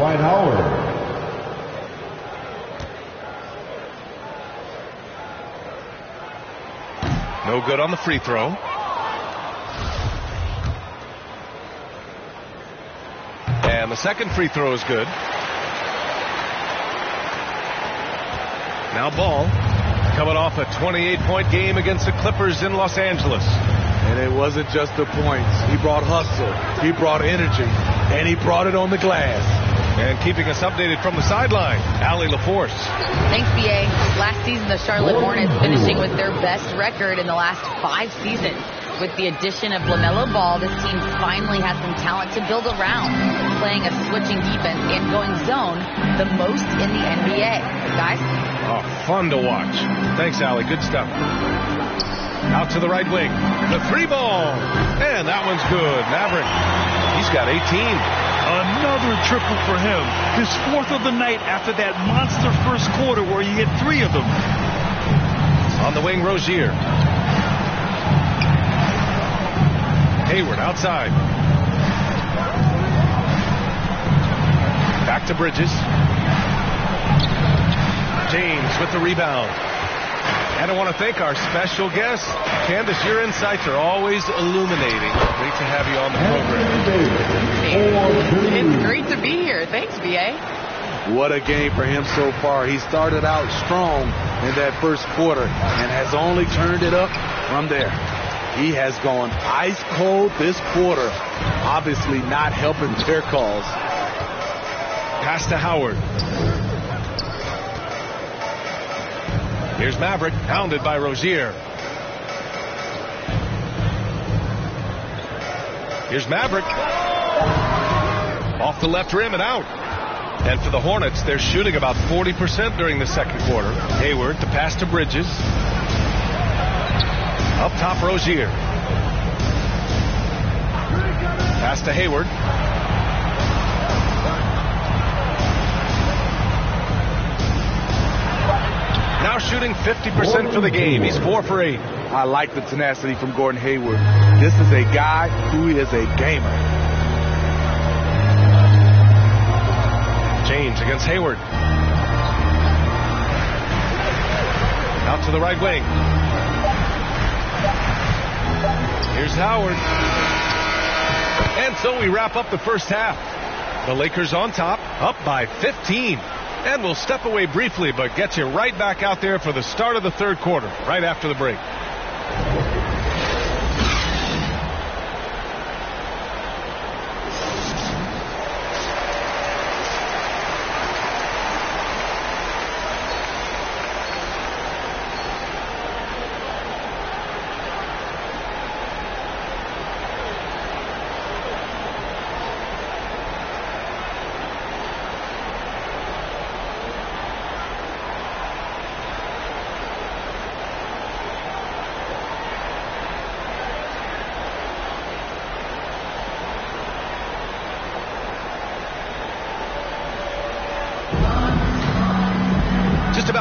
Dwight Howard. No good on the free throw. And the second free throw is good. Now Ball coming off a 28-point game against the Clippers in Los Angeles. And it wasn't just the points. He brought hustle, he brought energy, and he brought it on the glass. And keeping us updated from the sideline, Allie LaForce. Thanks, BA. Last season, the Charlotte Hornets finishing with their best record in the last 5 seasons. With the addition of LaMelo Ball, this team finally has some talent to build around, playing a switching defense and going zone the most in the NBA. Guys? Oh, fun to watch. Thanks, Allie. Good stuff. Out to the right wing. The 3 ball. And that one's good. Maverick. He's got 18. Another triple for him. His 4th of the night after that monster first quarter where he hit 3 of them. On the wing, Rozier. Hayward outside. Back to Bridges. James with the rebound. And I want to thank our special guest. Candace, your insights are always illuminating. Great to have you on the program. It's great to be here. Thanks, BA. What a game for him so far. He started out strong in that first quarter and has only turned it up from there. He has gone ice cold this quarter, obviously not helping their cause. Pass to Howard. Here's Maverick, pounded by Rozier. Here's Maverick. Off the left rim and out. And for the Hornets, they're shooting about 40% during the second quarter. Hayward, the pass to Bridges. Up top, Rozier. Pass to Hayward. Now shooting 50% for the game. He's 4 for 8. I like the tenacity from Gordon Hayward. This is a guy who is a gamer. James against Hayward. Out to the right wing. Here's Howard. And so we wrap up the first half. The Lakers on top, up by 15. And we'll step away briefly, but get you right back out there for the start of the third quarter, right after the break.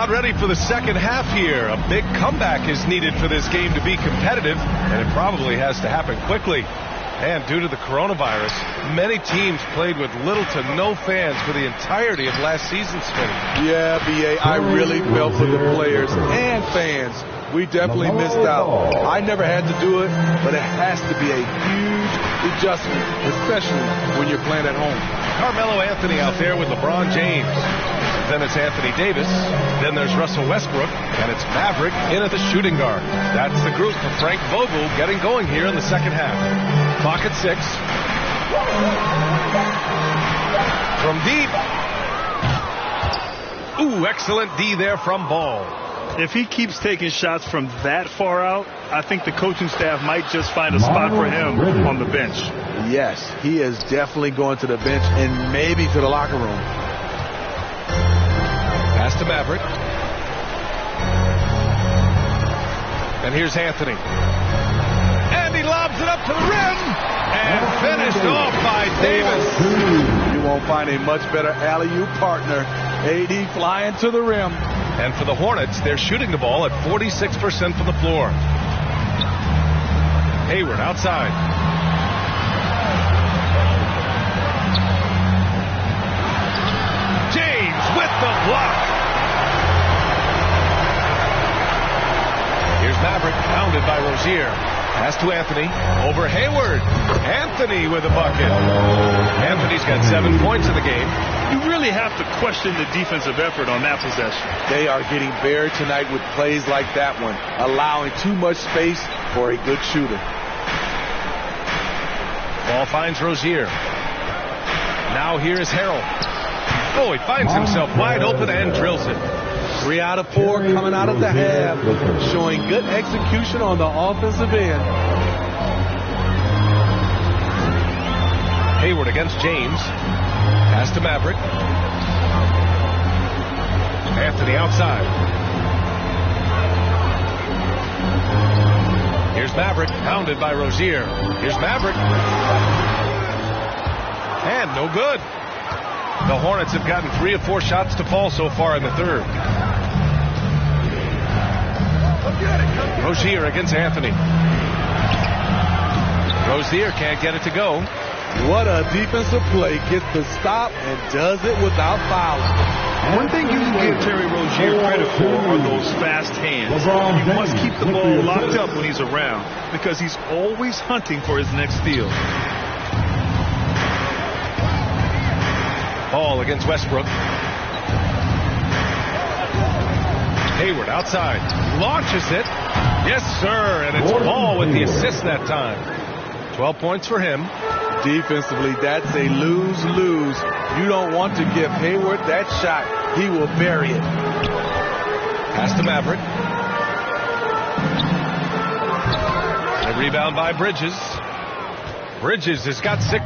Ready for the second half here. A big comeback is needed for this game to be competitive, and it probably has to happen quickly. And due to the coronavirus, many teams played with little to no fans for the entirety of last season's finish. Yeah, BA, I really felt for the players and fans. We definitely missed out. I never had to do it, but it has to be a huge adjustment, especially when you're playing at home. Carmelo Anthony out there with LeBron James. Then it's Anthony Davis. Then there's Russell Westbrook. And it's Maverick in at the shooting guard. That's the group for Frank Vogel getting going here in the second half. Clock at 6. From deep. Ooh, excellent D there from Ball. If he keeps taking shots from that far out, I think the coaching staff might just find a spot for him on the bench. Yes, he is definitely going to the bench and maybe to the locker room. Pass to Maverick. And here's Anthony. And he lobs it up to the rim. And finished off by Davis. You won't find a much better alley-oop partner. AD flying to the rim. And for the Hornets, they're shooting the ball at 46% from the floor. Hayward outside. 2 the block. Here's Maverick, pounded by Rozier. Pass to Anthony, over Hayward. Anthony with a bucket. Anthony's got 7 points in the game. You really have to question the defensive effort on that possession. They are getting buried tonight with plays like that one, allowing too much space for a good shooter. Ball finds Rozier. Now here is Harrell. Oh, he finds himself wide open and drills it. 3 out of 4 coming out of the half, showing good execution on the offensive end. Hayward against James. Pass to Maverick. Anthony outside. Here's Maverick, pounded by Rozier. Here's Maverick. And no good. The Hornets have gotten 3 of 4 shots to fall so far in the third. Rozier against Anthony. Rozier can't get it to go. What a defensive play. Gets the stop and does it without fouling. One thing you can give Terry Rozier credit for are those fast hands. And you must keep the ball locked up when he's around because he's always hunting for his next steal. Ball against Westbrook. Hayward outside. Launches it. Yes, sir. And it's Ball with the assist that time. 12 points for him. Defensively, that's a lose-lose. You don't want to give Hayward that shot. He will bury it. Pass to Maverick. A rebound by Bridges. Bridges has got 6.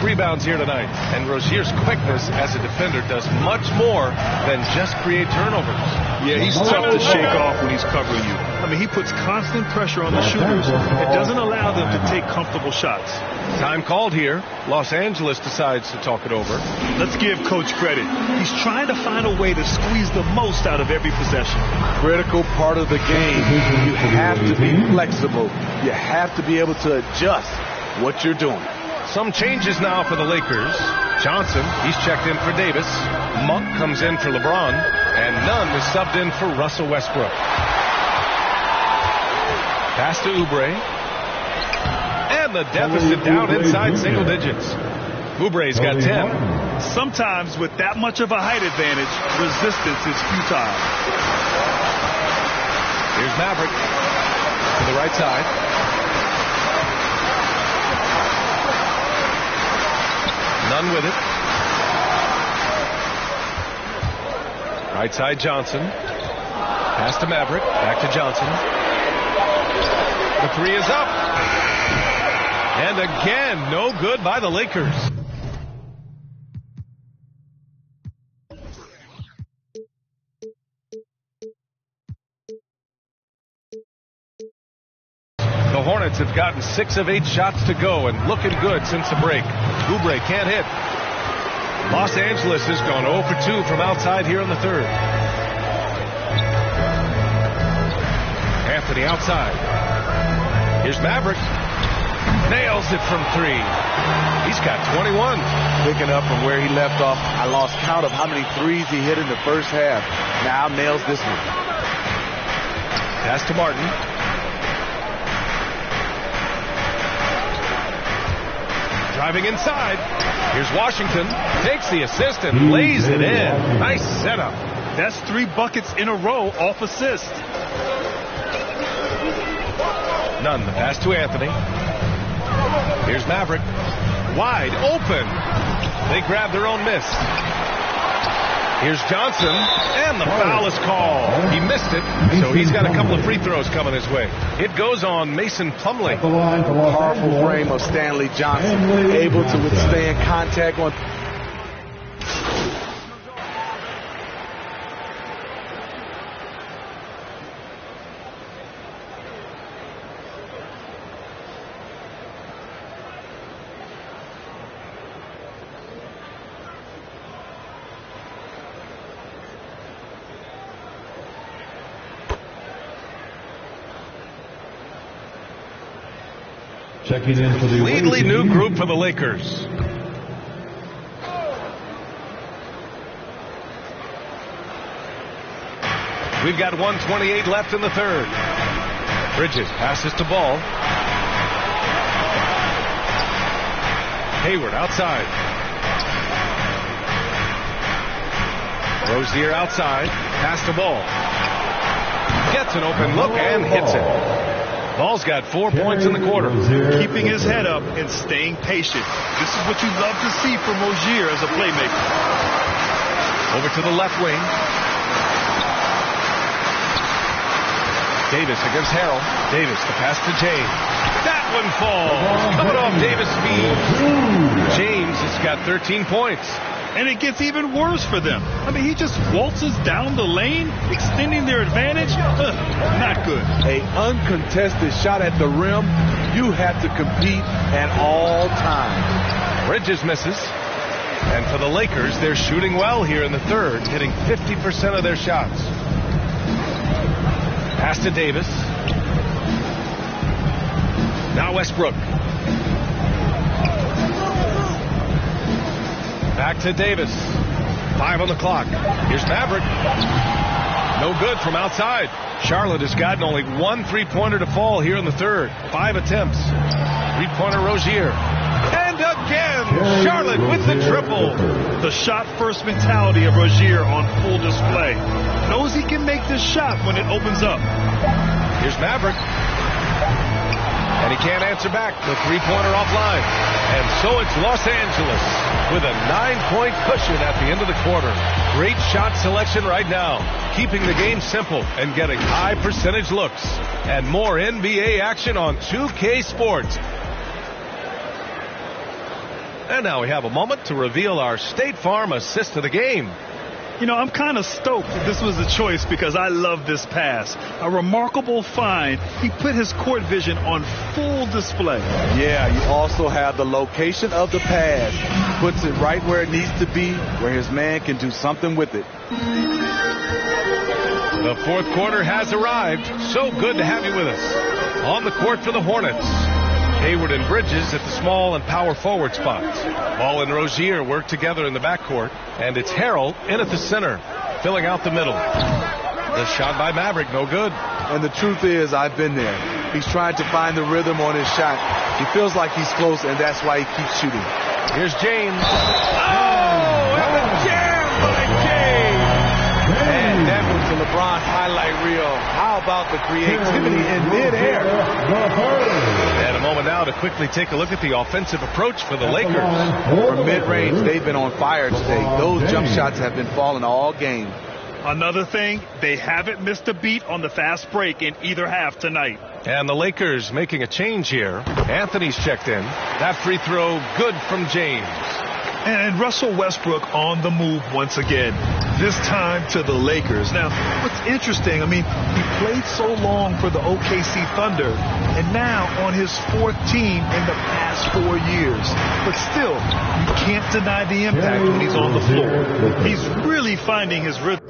Rebounds here tonight, and Rozier's quickness as a defender does much more than just create turnovers. Yeah, he's tough to shake off when he's covering you. I mean, he puts constant pressure on the shooters. It doesn't allow them to take comfortable shots. Time called here. Los Angeles decides to talk it over. Let's give Coach credit. He's trying to find a way to squeeze the most out of every possession. Critical part of the game. You have to be flexible. You have to be able to adjust what you're doing. Some changes now for the Lakers. Johnson, he's checked in for Davis. Monk comes in for LeBron. And Nunn is subbed in for Russell Westbrook. Pass to Oubre. And the deficit down inside single digits. Oubre's got 10. Sometimes with that much of a height advantage, resistance is futile. Here's Maverick to the right side. Nunn with it. Right side Johnson. Pass to Maverick. Back to Johnson. The 3 is up. And again, no good by the Lakers. The Hornets have gotten 6 of 8 shots to go and looking good since the break. Oubre can't hit. Los Angeles has gone 0 for 2 from outside here in the third. Anthony outside. Here's Maverick. Nails it from 3. He's got 21. Picking up from where he left off. I lost count of how many threes he hit in the first half. Now nails this one. Pass to Martin. Driving inside. Here's Washington. Takes the assist and lays it in. Nice setup. That's 3 buckets in a row off assist. Nunn, the pass to Anthony. Here's Maverick. Wide open. They grab their own miss. Here's Johnson, and the foul is called. He missed it, so he's got a couple of free throws coming his way. It goes on Mason Plumlee. Powerful frame of Stanley Johnson, able to withstand contact on. Checking in for the completely new group for the Lakers. We've got 1:28 left in the third. Bridges passes to Ball. Hayward outside. Rozier outside. Pass to Ball. Gets an open look and hits it. Ball's got 4 points in the quarter. Keeping his head up and staying patient. This is what you love to see from Rozier as a playmaker. Over to the left wing. Davis against Harrell. Davis, the pass to James. That one falls. Coming off Davis' feet. James has got 13 points. And it gets even worse for them. I mean, he just waltzes down the lane, extending their advantage. Not good. A uncontested shot at the rim. You have to compete at all times. Bridges misses. And for the Lakers, they're shooting well here in the third, hitting 50% of their shots. Pass to Davis. Now Westbrook. Back to Davis. 5 on the clock. Here's Maverick. No good from outside. Charlotte has gotten only 1 3-pointer to fall here in the third. 5 attempts. 3-pointer Rozier. And again, Charlotte with the triple. The shot-first mentality of Rozier on full display. Knows he can make this shot when it opens up. Here's Maverick. And he can't answer back. The 3-pointer offline. And so it's Los Angeles with a 9-point cushion at the end of the quarter. Great shot selection right now. Keeping the game simple and getting high percentage looks. And more NBA action on 2K Sports. And now we have a moment to reveal our State Farm assist of the game. You know, I'm kind of stoked that this was a choice because I love this pass. A remarkable find. He put his court vision on full display. Yeah, you also have the location of the pass. Puts it right where it needs to be, where his man can do something with it. The fourth quarter has arrived. So good to have you with us. On the court for the Hornets. Hayward and Bridges at the small and power forward spots. Ball and Rozier work together in the backcourt. And it's Harrell in at the center, filling out the middle. The shot by Maverick, no good. And the truth is, I've been there. He's trying to find the rhythm on his shot. He feels like he's close, and that's why he keeps shooting. Here's James. Oh, and the jam by James. And that was the LeBron highlight reel. How about the creativity in midair? And a moment now to quickly take a look at the offensive approach for the Lakers. From mid-range, they've been on fire today. Those jump shots have been falling all game. Another thing, they haven't missed a beat on the fast break in either half tonight. And the Lakers making a change here. Anthony's checked in. That free throw good from James. And Russell Westbrook on the move once again, this time to the Lakers. Now, what's interesting, I mean, he played so long for the OKC Thunder, and now on his 4th team in the past 4 years. But still, you can't deny the impact when he's on the floor. He's really finding his rhythm.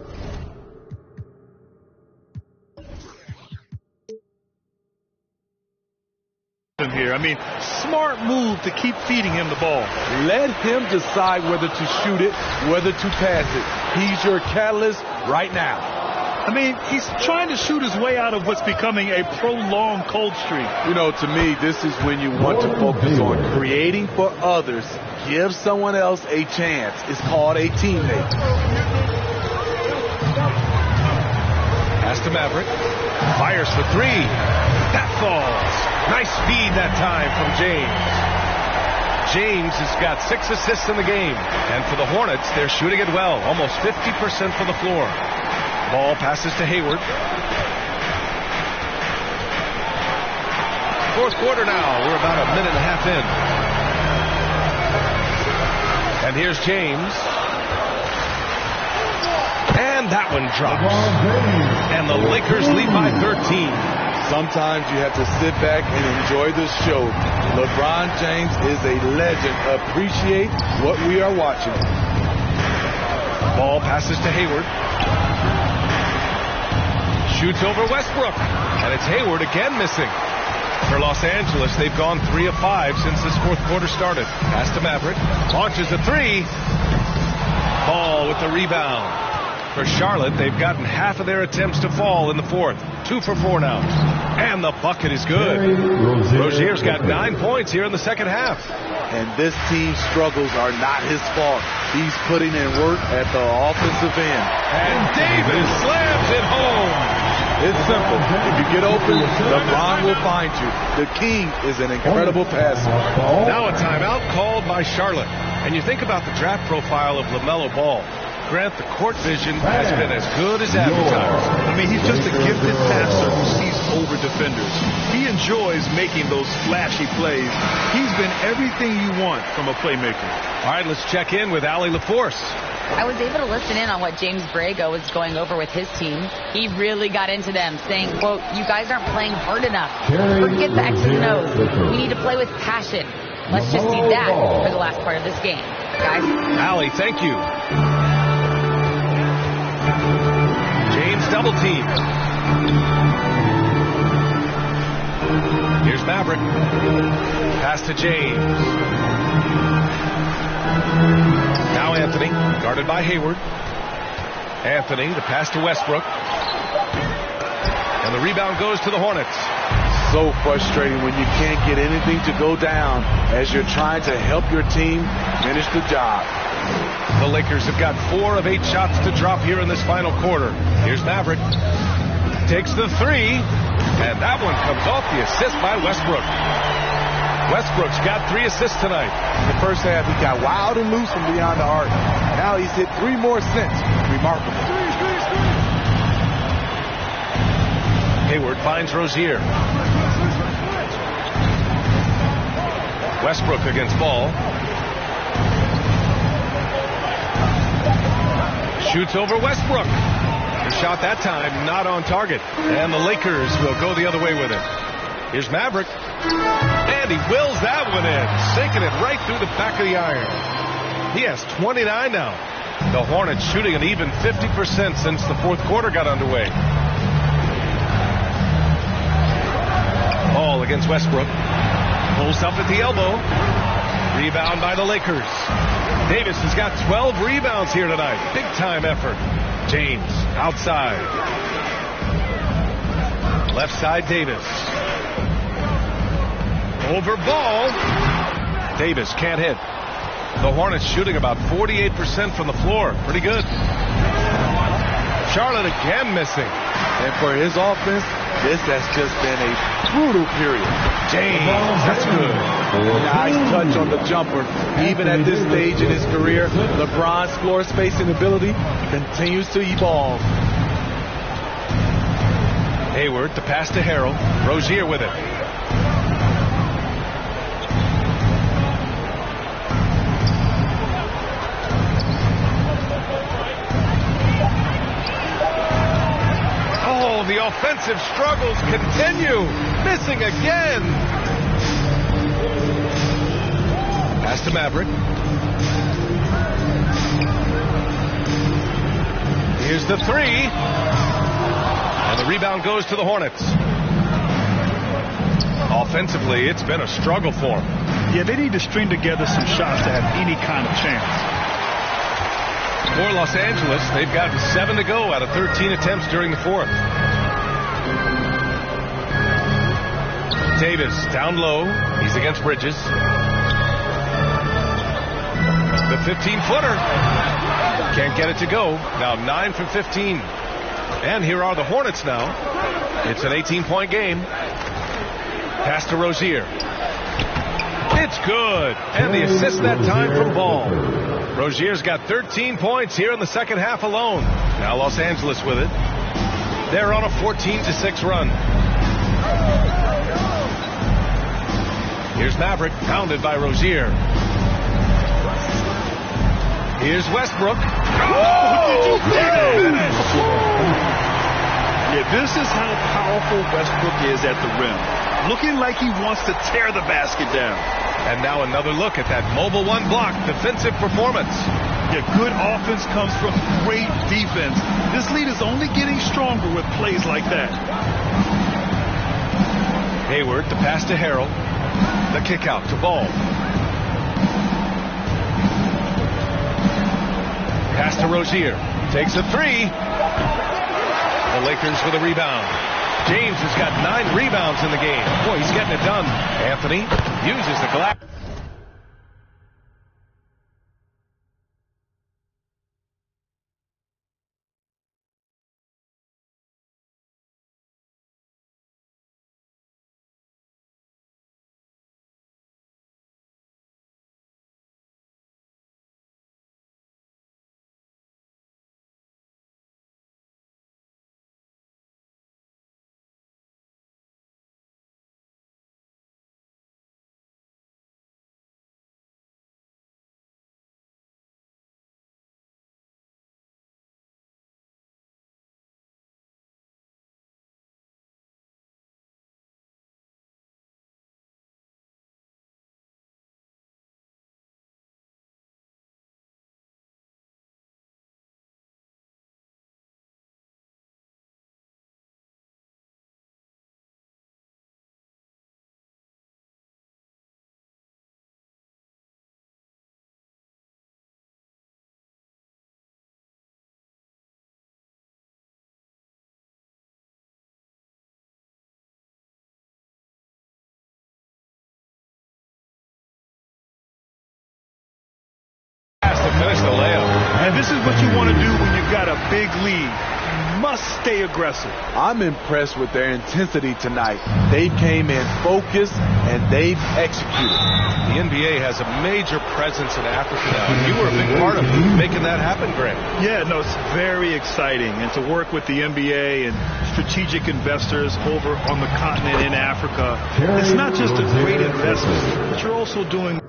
Here. I mean, smart move to keep feeding him the ball. Let him decide whether to shoot it, whether to pass it. He's your catalyst right now. I mean, he's trying to shoot his way out of what's becoming a prolonged cold streak. You know, to me, this is when you want to focus on creating for others. Give someone else a chance. It's called a teammate. Pass to Maverick. Fires for 3. That falls. Nice speed that time from James. James has got 6 assists in the game. And for the Hornets, they're shooting it well. Almost 50% from the floor. Ball passes to Hayward. Fourth quarter now. We're about a minute and a half in. And here's James. And that one drops. And the Lakers lead by 13. Sometimes you have to sit back and enjoy the show. LeBron James is a legend. Appreciate what we are watching. Ball passes to Hayward. Shoots over Westbrook. And it's Hayward again missing. For Los Angeles, they've gone 3 of 5 since this fourth quarter started. Pass to Maverick. Launches a 3. Ball with the rebound. For Charlotte, they've gotten half of their attempts to fall in the fourth. 2 for 4 now. And the bucket is good. Rozier's got 9 points here in the second half. And this team's struggles are not his fault. He's putting in work at the offensive end. And Davis slams it home. It's simple. If you get open, LeBron will find you. The King is an incredible passer. Now a timeout called by Charlotte. And you think about the draft profile of LaMelo Ball. Grant, the court vision has been as good as advertised. I mean, he's just a gifted passer who sees over defenders. He enjoys making those flashy plays. He's been everything you want from a playmaker. All right, let's check in with Allie LaForce. I was able to listen in on what James Borrego was going over with his team. He really got into them, saying, quote, "You guys aren't playing hard enough. Forget the X's and O's. We need to play with passion. Let's just see that for the last part of this game." Guys. Allie, thank you. James double team. Here's Maverick. Pass to James. Now Anthony, guarded by Hayward. Anthony, the pass to Westbrook. And the rebound goes to the Hornets. So frustrating when you can't get anything to go down as you're trying to help your team finish the job. The Lakers have got 4 of 8 shots to drop here in this final quarter. Here's Maverick. Takes the 3. And that one comes off the assist by Westbrook. Westbrook's got 3 assists tonight. In the first half, he got wild and loose from beyond the arc. Now he's hit 3 more since. Remarkable. Hayward finds Rozier. Westbrook against Ball. Shoots over Westbrook. The shot that time not on target. And the Lakers will go the other way with it. Here's Maverick. And he wills that one in. Sinking it right through the back of the iron. He has 29 now. The Hornets shooting an even 50% since the fourth quarter got underway. Ball against Westbrook. Pulls up at the elbow. Rebound by the Lakers. Davis has got 12 rebounds here tonight. Big time effort. James outside. Left side Davis. Over Ball. Davis can't hit. The Hornets shooting about 48% from the floor. Pretty good. Charlotte again missing. And for his offense, this has just been a brutal period. James, that's good. Nice touch on the jumper. Even at this stage in his career, LeBron's floor spacing ability continues to evolve. Hayward, the pass to Harrell. Rozier with it. The offensive struggles continue. Missing again. Pass to Maverick. Here's the 3. And the rebound goes to the Hornets. Offensively, it's been a struggle for them. Yeah, they need to string together some shots to have any kind of chance. For Los Angeles, they've gotten 7 to go out of 13 attempts during the fourth. Davis down low. He's against Bridges. The 15-footer. Can't get it to go. Now 9 from 15. And here are the Hornets now. It's an 18-point game. Pass to Rozier. It's good. And the assist that time from Ball. Rozier's got 13 points here in the second half alone. Now Los Angeles with it. They're on a 14-6 run. Here's Maverick, pounded by Rozier. Here's Westbrook. Oh, yeah, this is how powerful Westbrook is at the rim. Looking like he wants to tear the basket down. And now another look at that mobile one block defensive performance. Yeah, good offense comes from great defense. This lead is only getting stronger with plays like that. Hayward, the pass to Harrell. The kick out to Ball. Pass to Rozier. Takes a three. The Lakers with a rebound. James has got 9 rebounds in the game. Boy, he's getting it done. Anthony uses the glass. To finish the layup. And this is what you want to do when you've got a big lead. You must stay aggressive. I'm impressed with their intensity tonight. They came in focused and they've executed. The NBA has a major presence in Africa now, and you were a big part of making that happen, Greg. Yeah, no, it's very exciting. And to work with the NBA and strategic investors over on the continent in Africa, it's not just a great investment, but you're also doing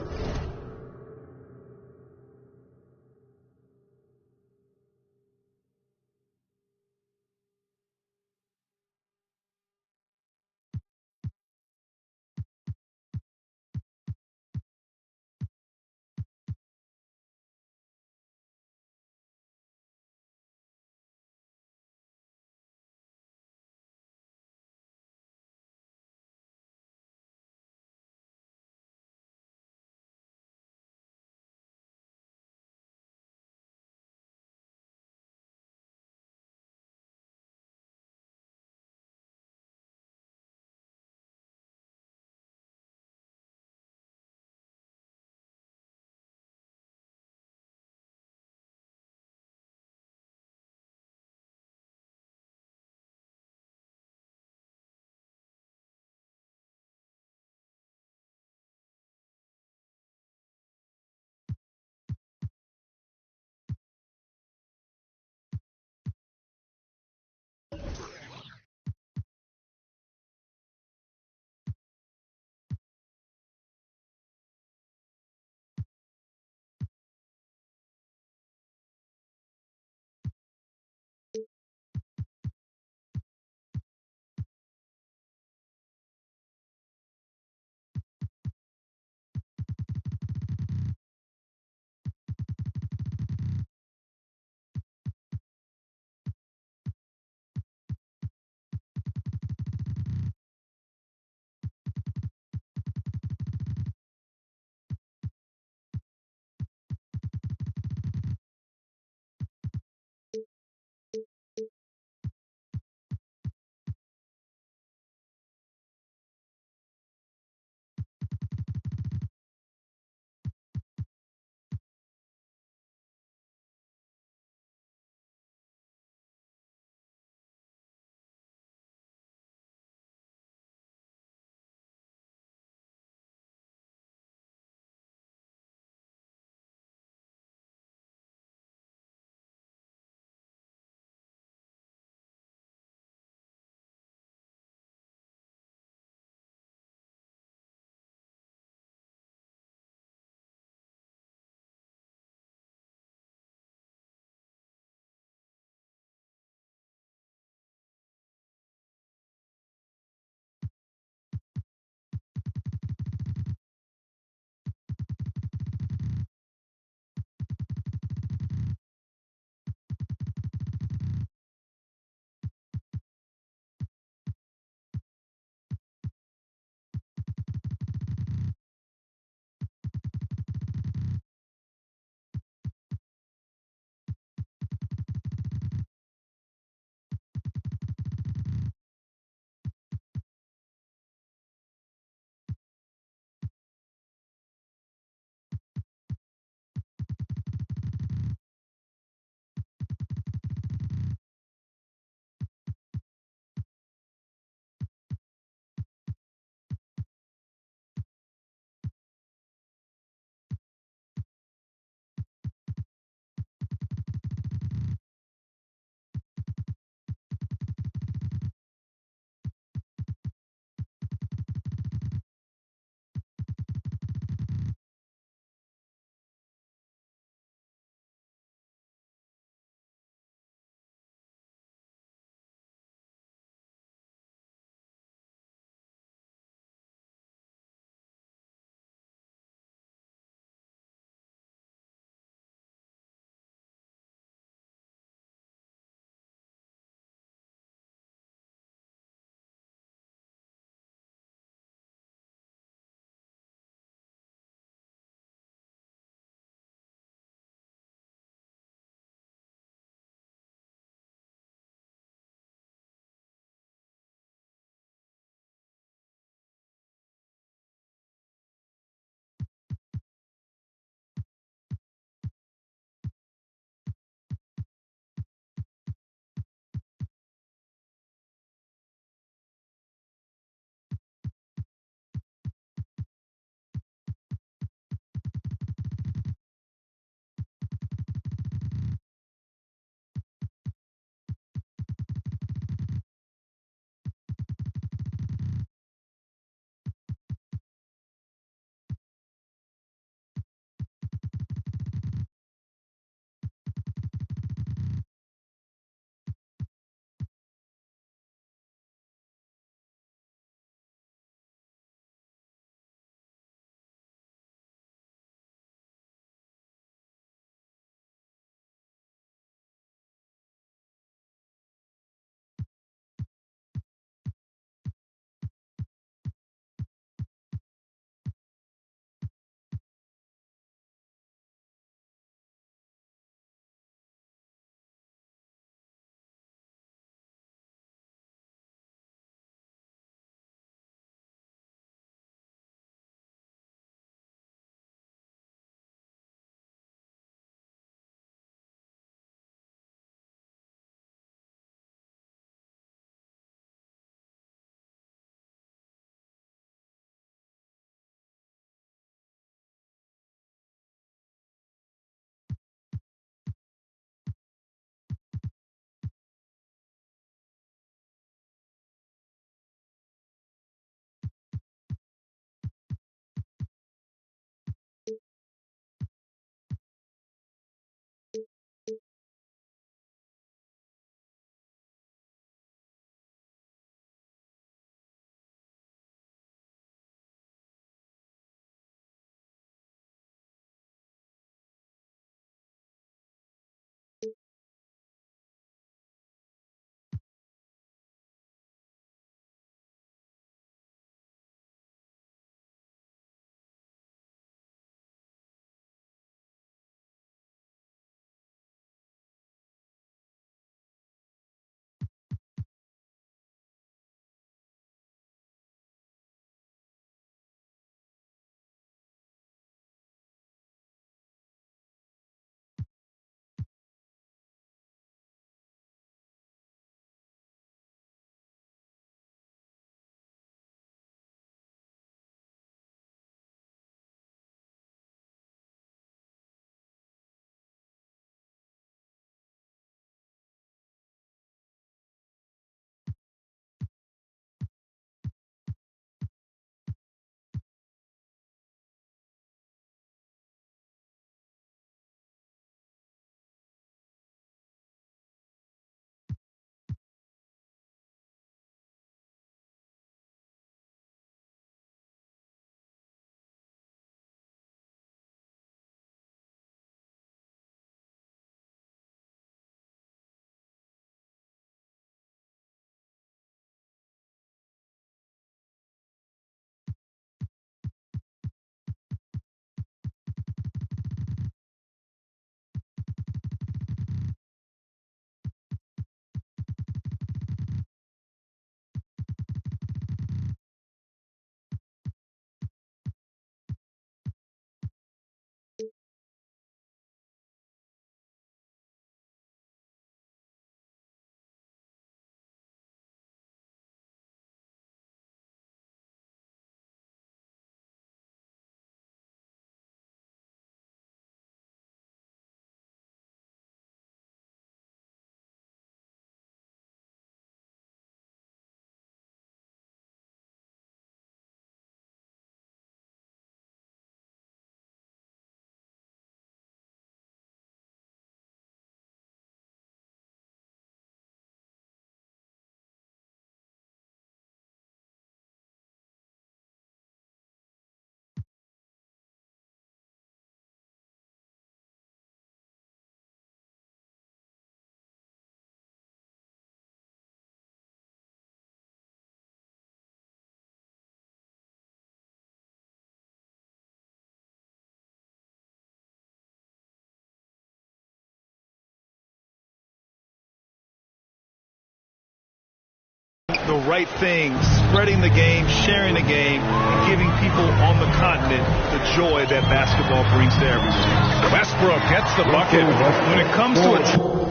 right thing, spreading the game, sharing the game, and giving people on the continent the joy that basketball brings to everyone. Westbrook gets the bucket. When it comes to a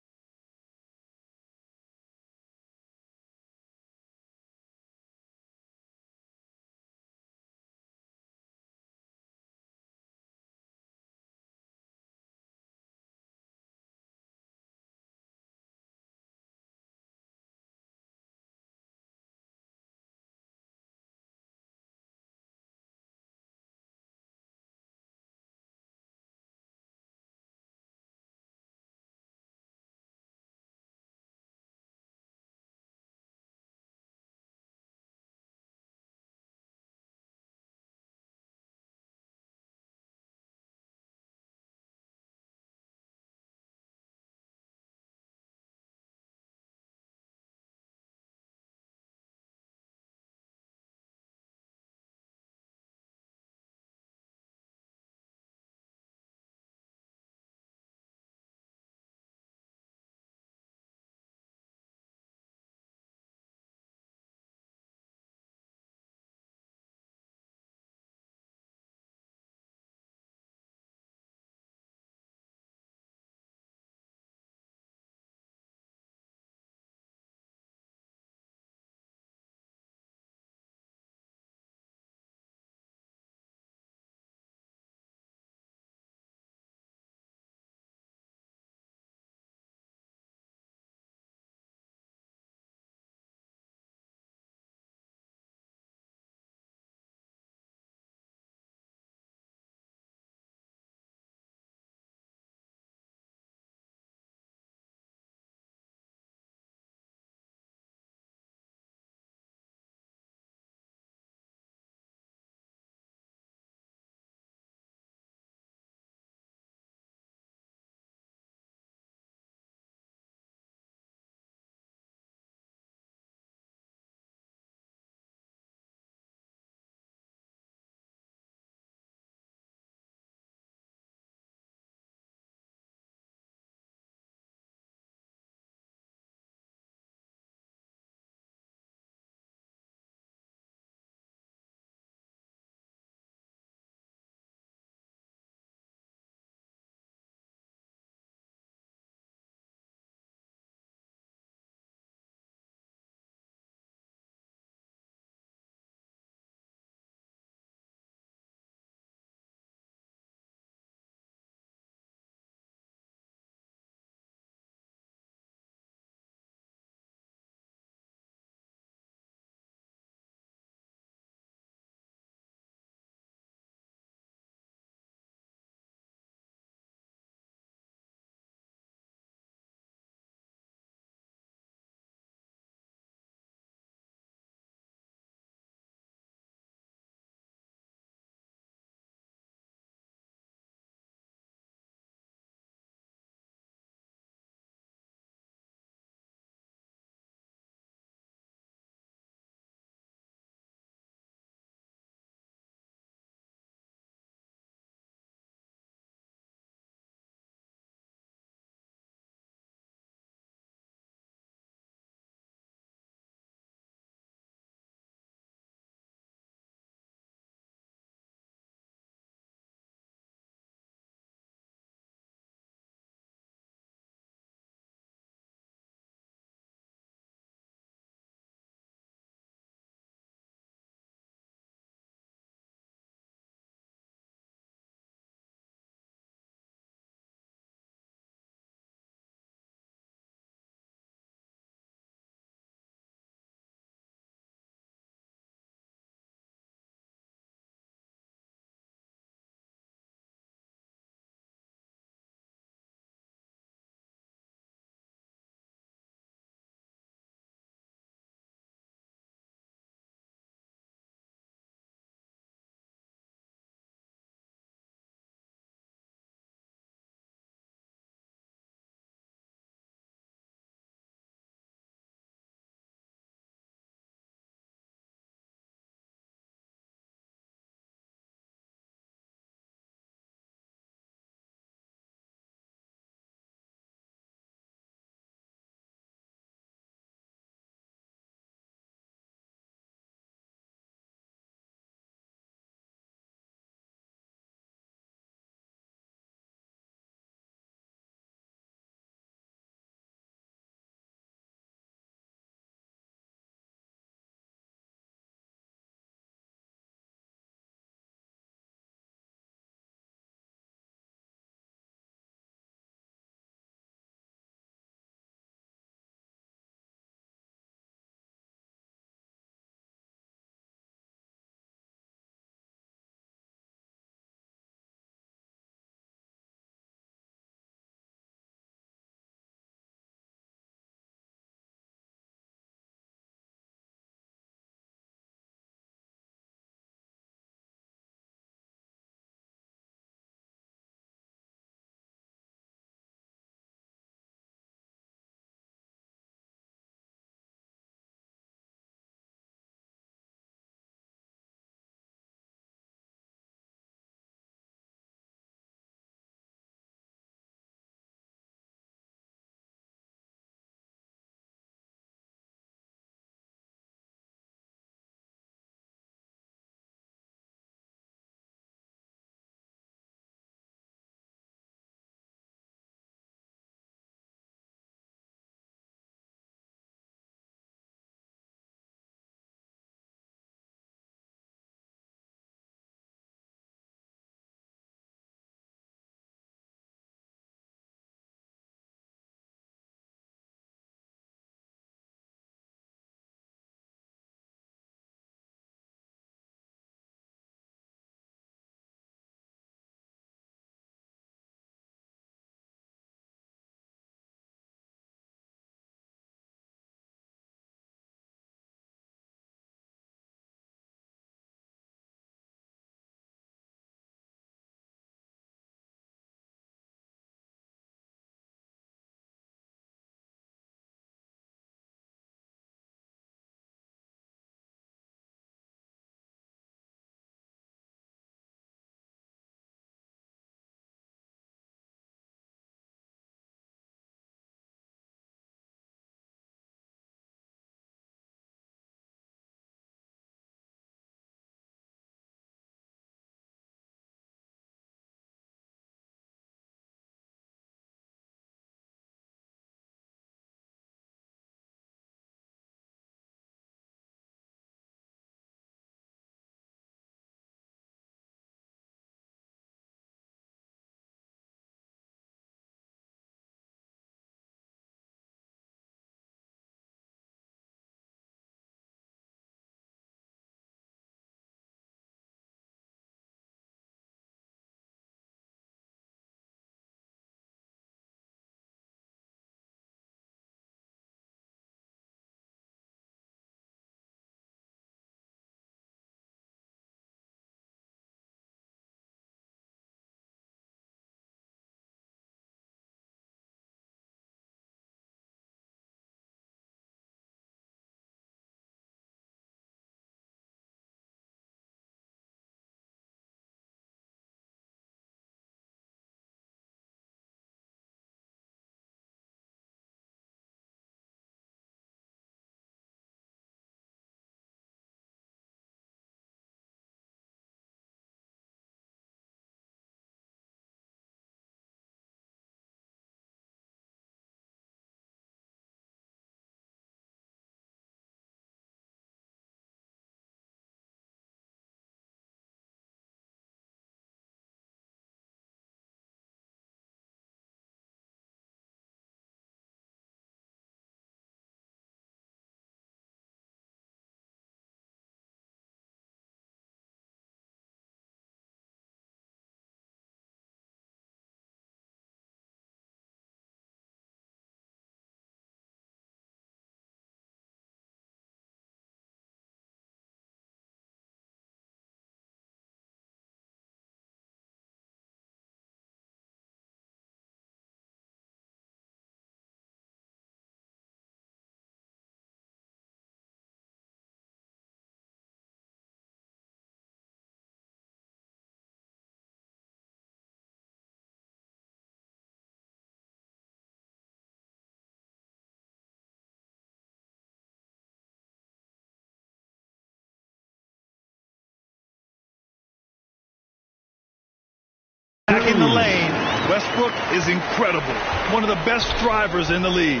Westbrook is incredible. One of the best drivers in the league.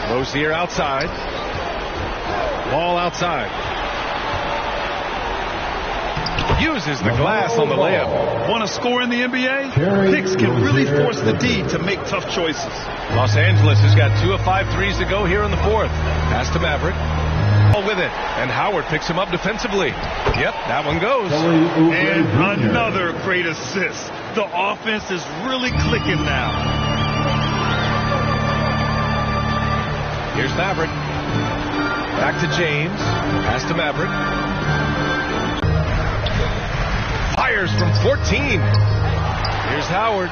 Rozier outside. Ball outside. Uses the glass on the layup. Want to score in the NBA? Picks can really force the D to make tough choices. Los Angeles has got 2 of 5 threes to go here in the fourth. Pass to Maverick. Ball with it. And Howard picks him up defensively. Yep, that one goes. And another great assist. The offense is really clicking now. Here's Maverick. Back to James. Pass to Maverick. Fires from 14. Here's Howard.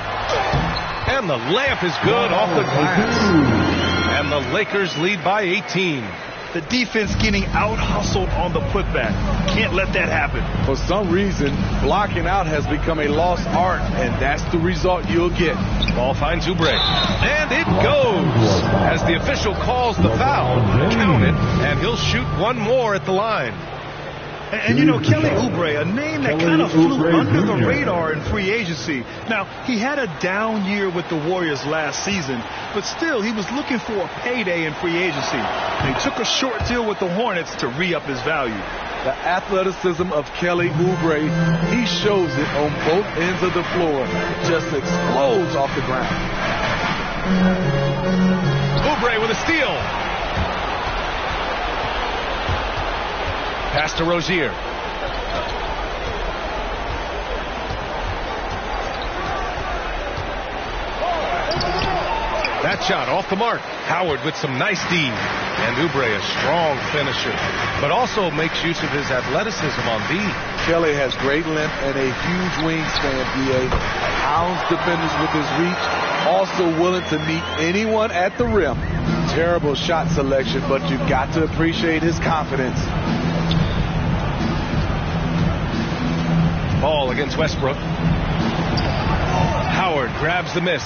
And the layup is good off the glass. And the Lakers lead by 18. The defense getting out-hustled on the putback. Can't let that happen. For some reason, blocking out has become a lost art, and that's the result you'll get. Ball finds Oubre. And it goes. As the official calls the foul, count it, and he'll shoot one more at the line. And you know, Kelly Oubre, a name that kind of flew under the radar in free agency. Now, he had a down year with the Warriors last season, but still, he was looking for a payday in free agency. And he took a short deal with the Hornets to re-up his value. The athleticism of Kelly Oubre, he shows it on both ends of the floor. Just explodes off the ground. Oubre with a steal. Pass to Rozier. That shot off the mark. Howard with some nice D. And Oubre a strong finisher, but also makes use of his athleticism on D. Kelly has great length and a huge wingspan, D.A. Hounds defenders with his reach. Also willing to meet anyone at the rim. Terrible shot selection, but you've got to appreciate his confidence. Ball against Westbrook. Howard grabs the miss.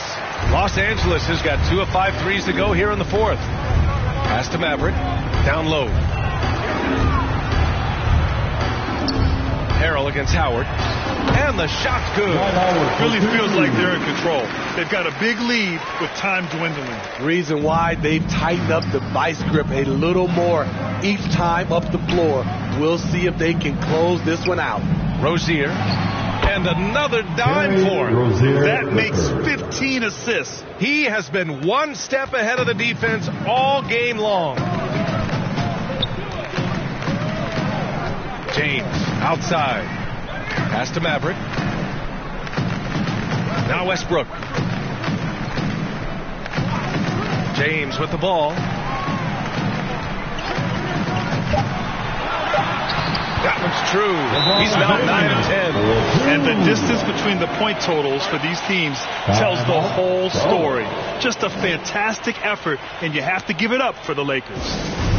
Los Angeles has got 2 of 5 threes to go here in the fourth. Pass to Maverick. Down low. Harrell against Howard. And the shot's good. Really feels like they're in control. They've got a big lead with time dwindling. Reason why they've tightened up the vice grip a little more each time up the floor. We'll see if they can close this one out. Rozier. And another dime for him. That makes 15 assists. He has been one step ahead of the defense all game long. James outside. Pass to Maverick. Now Westbrook. James with the ball. That one's true. He's now 9 of 10. And the distance between the point totals for these teams tells the whole story. Just a fantastic effort, and you have to give it up for the Lakers.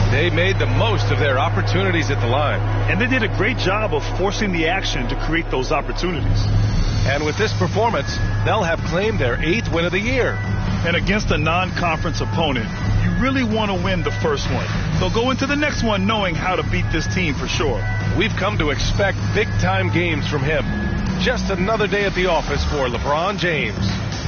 They made the most of their opportunities at the line. And they did a great job of forcing the action to create those opportunities. And with this performance, they'll have claimed their 8th win of the year. And against a non-conference opponent, you really want to win the first one. So go into the next one knowing how to beat this team for sure. We've come to expect big-time games from him. Just another day at the office for LeBron James.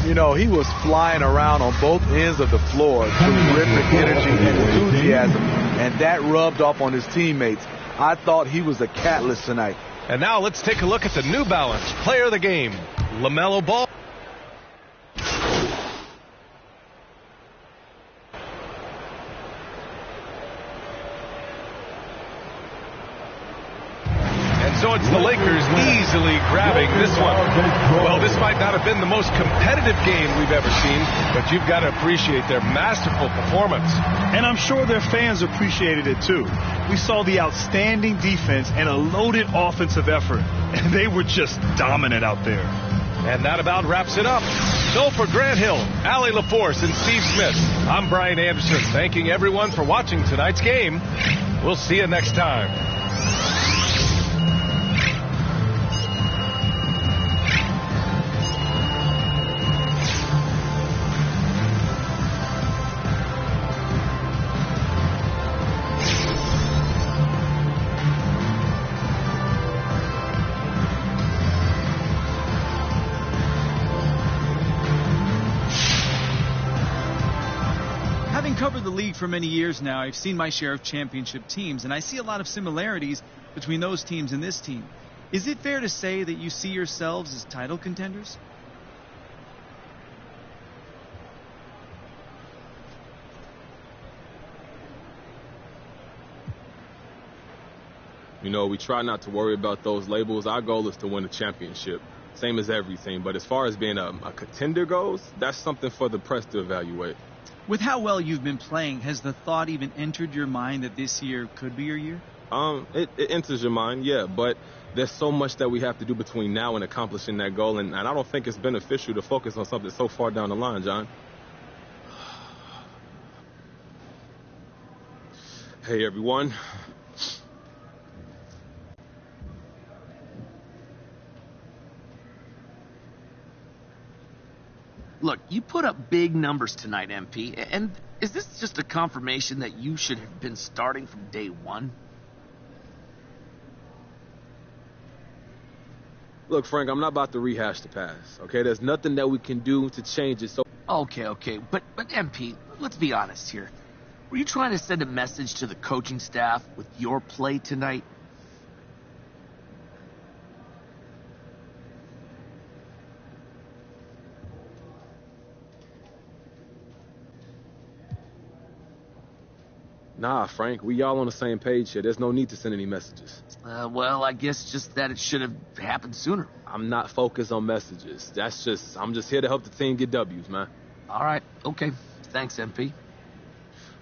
You know, he was flying around on both ends of the floor. Terrific energy and enthusiasm. And that rubbed off on his teammates. I thought he was a catalyst tonight. And now let's take a look at the New Balance player of the game, LaMelo Ball. So it's the Lakers easily grabbing this one. Well, this might not have been the most competitive game we've ever seen, but you've got to appreciate their masterful performance. And I'm sure their fans appreciated it too. We saw the outstanding defense and a loaded offensive effort, and they were just dominant out there. And that about wraps it up. So for Grant Hill, Allie LaForce, and Steve Smith, I'm Brian Anderson, thanking everyone for watching tonight's game. We'll see you next time. Having covered the league for many years now, I've seen my share of championship teams, and I see a lot of similarities between those teams and this team. Is it fair to say that you see yourselves as title contenders? You know, we try not to worry about those labels. Our goal is to win a championship, same as everything. But as far as being a contender goes, that's something for the press to evaluate. With how well you've been playing, has the thought even entered your mind that this year could be your year? It enters your mind, yeah, but there's so much that we have to do between now and accomplishing that goal, and I don't think it's beneficial to focus on something so far down the line, John. Hey, everyone. Look, you put up big numbers tonight, MP, and is this just a confirmation that you should have been starting from day one? Look, Frank, I'm not about to rehash the past, okay? There's nothing that we can do to change it, so... Okay, but MP, let's be honest here. Were you trying to send a message to the coaching staff with your play tonight? Nah, Frank, we all on the same page here. There's no need to send any messages. Well, I guess just that it should have happened sooner. I'm not focused on messages. I'm just here to help the team get W's, man. All right, okay. Thanks, MP.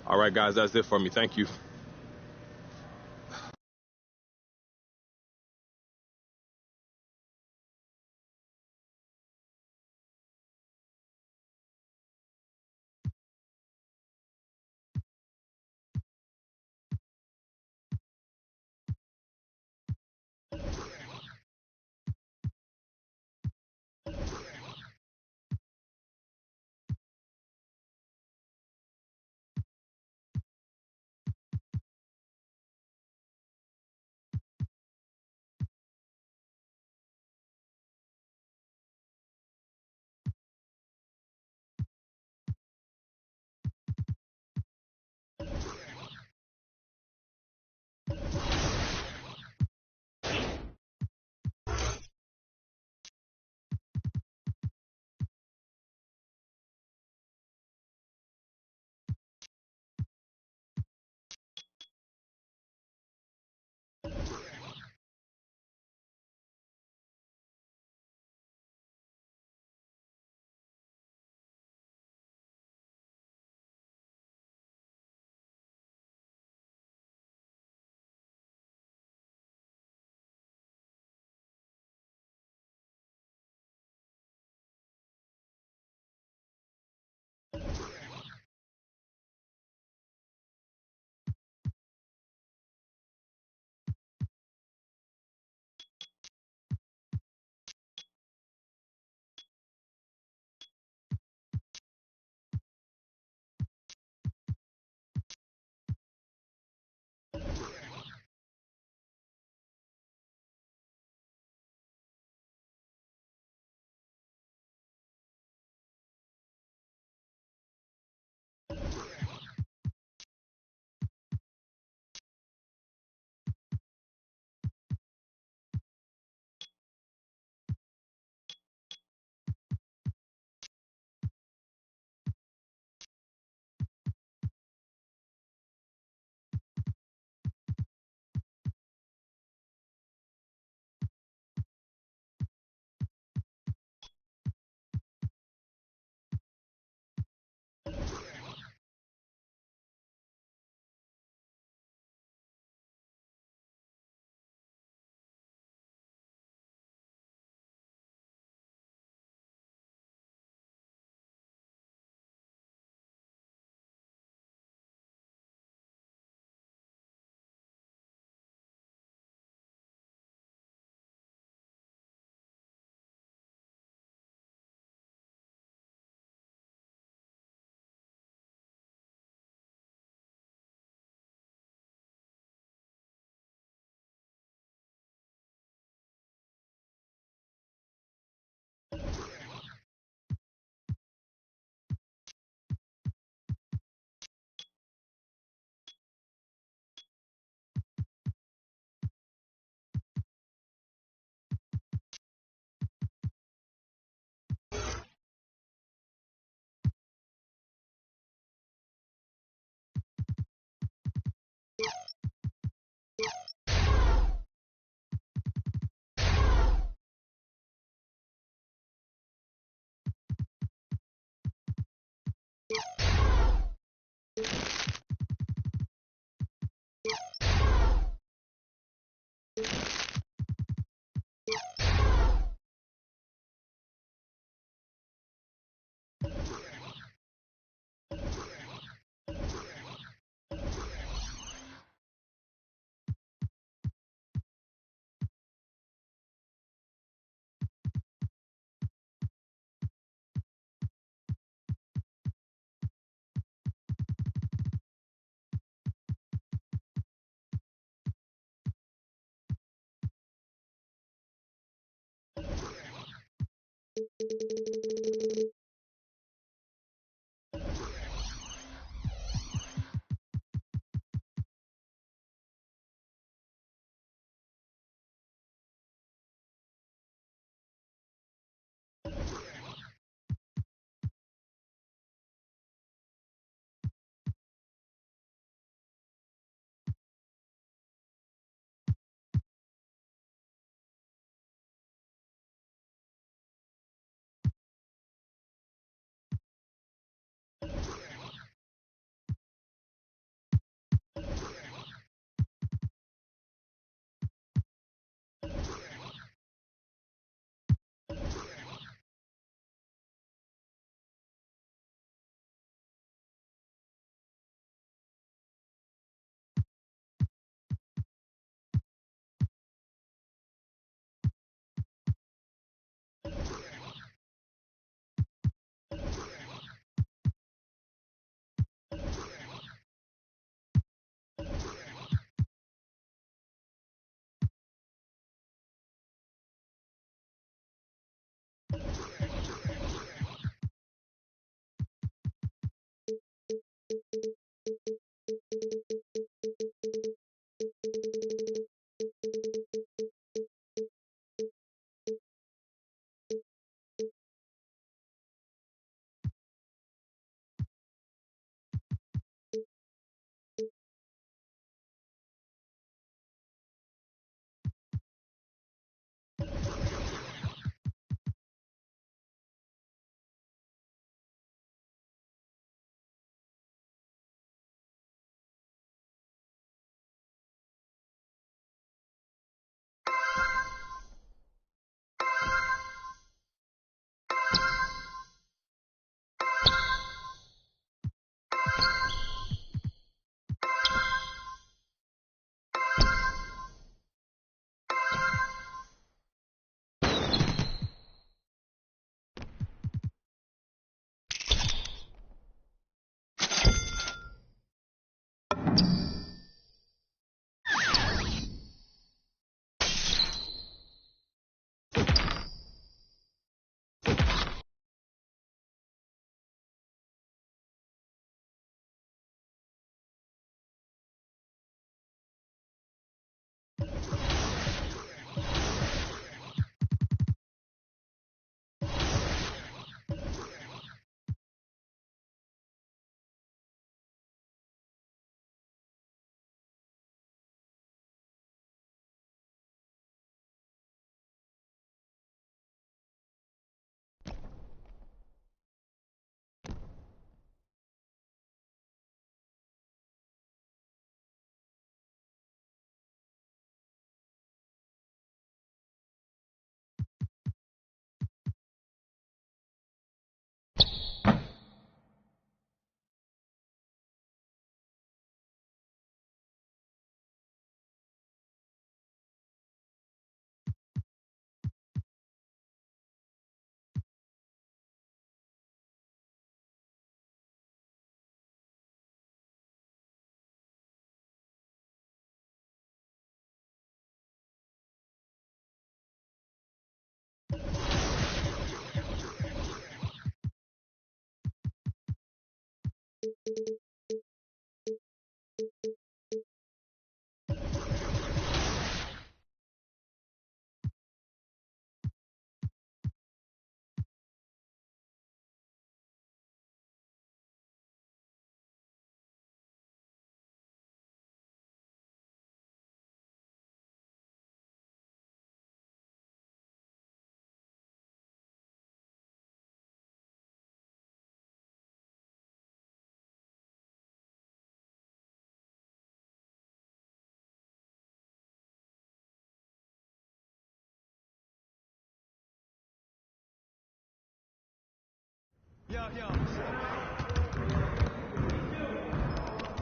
All right, guys, that's it for me. Thank you.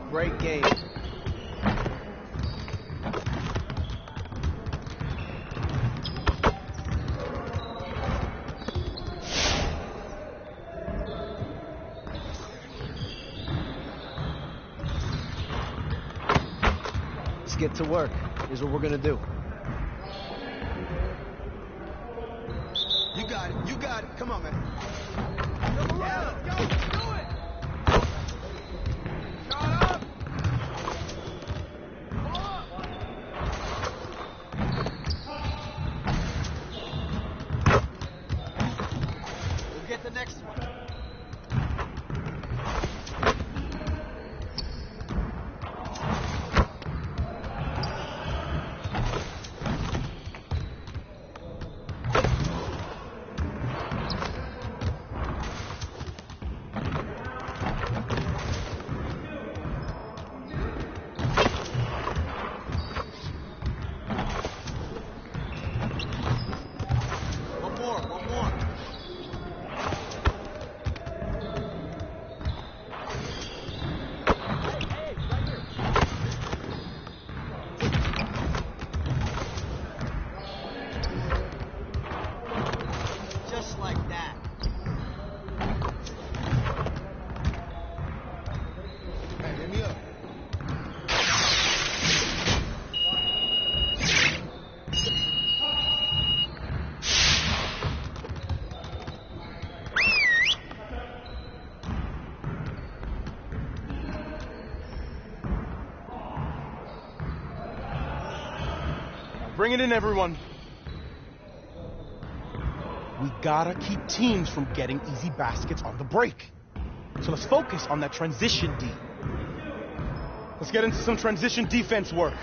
Great game. Let's get to work. Here's what we're gonna do. You got it. You got it. Come on, man. Yeah, let's go. Do it. We'll get the next one. Just like that. Hey, hit me up. Bring it in, everyone. We gotta keep teams from getting easy baskets on the break. So let's focus on that transition D. Let's get into some transition defense work.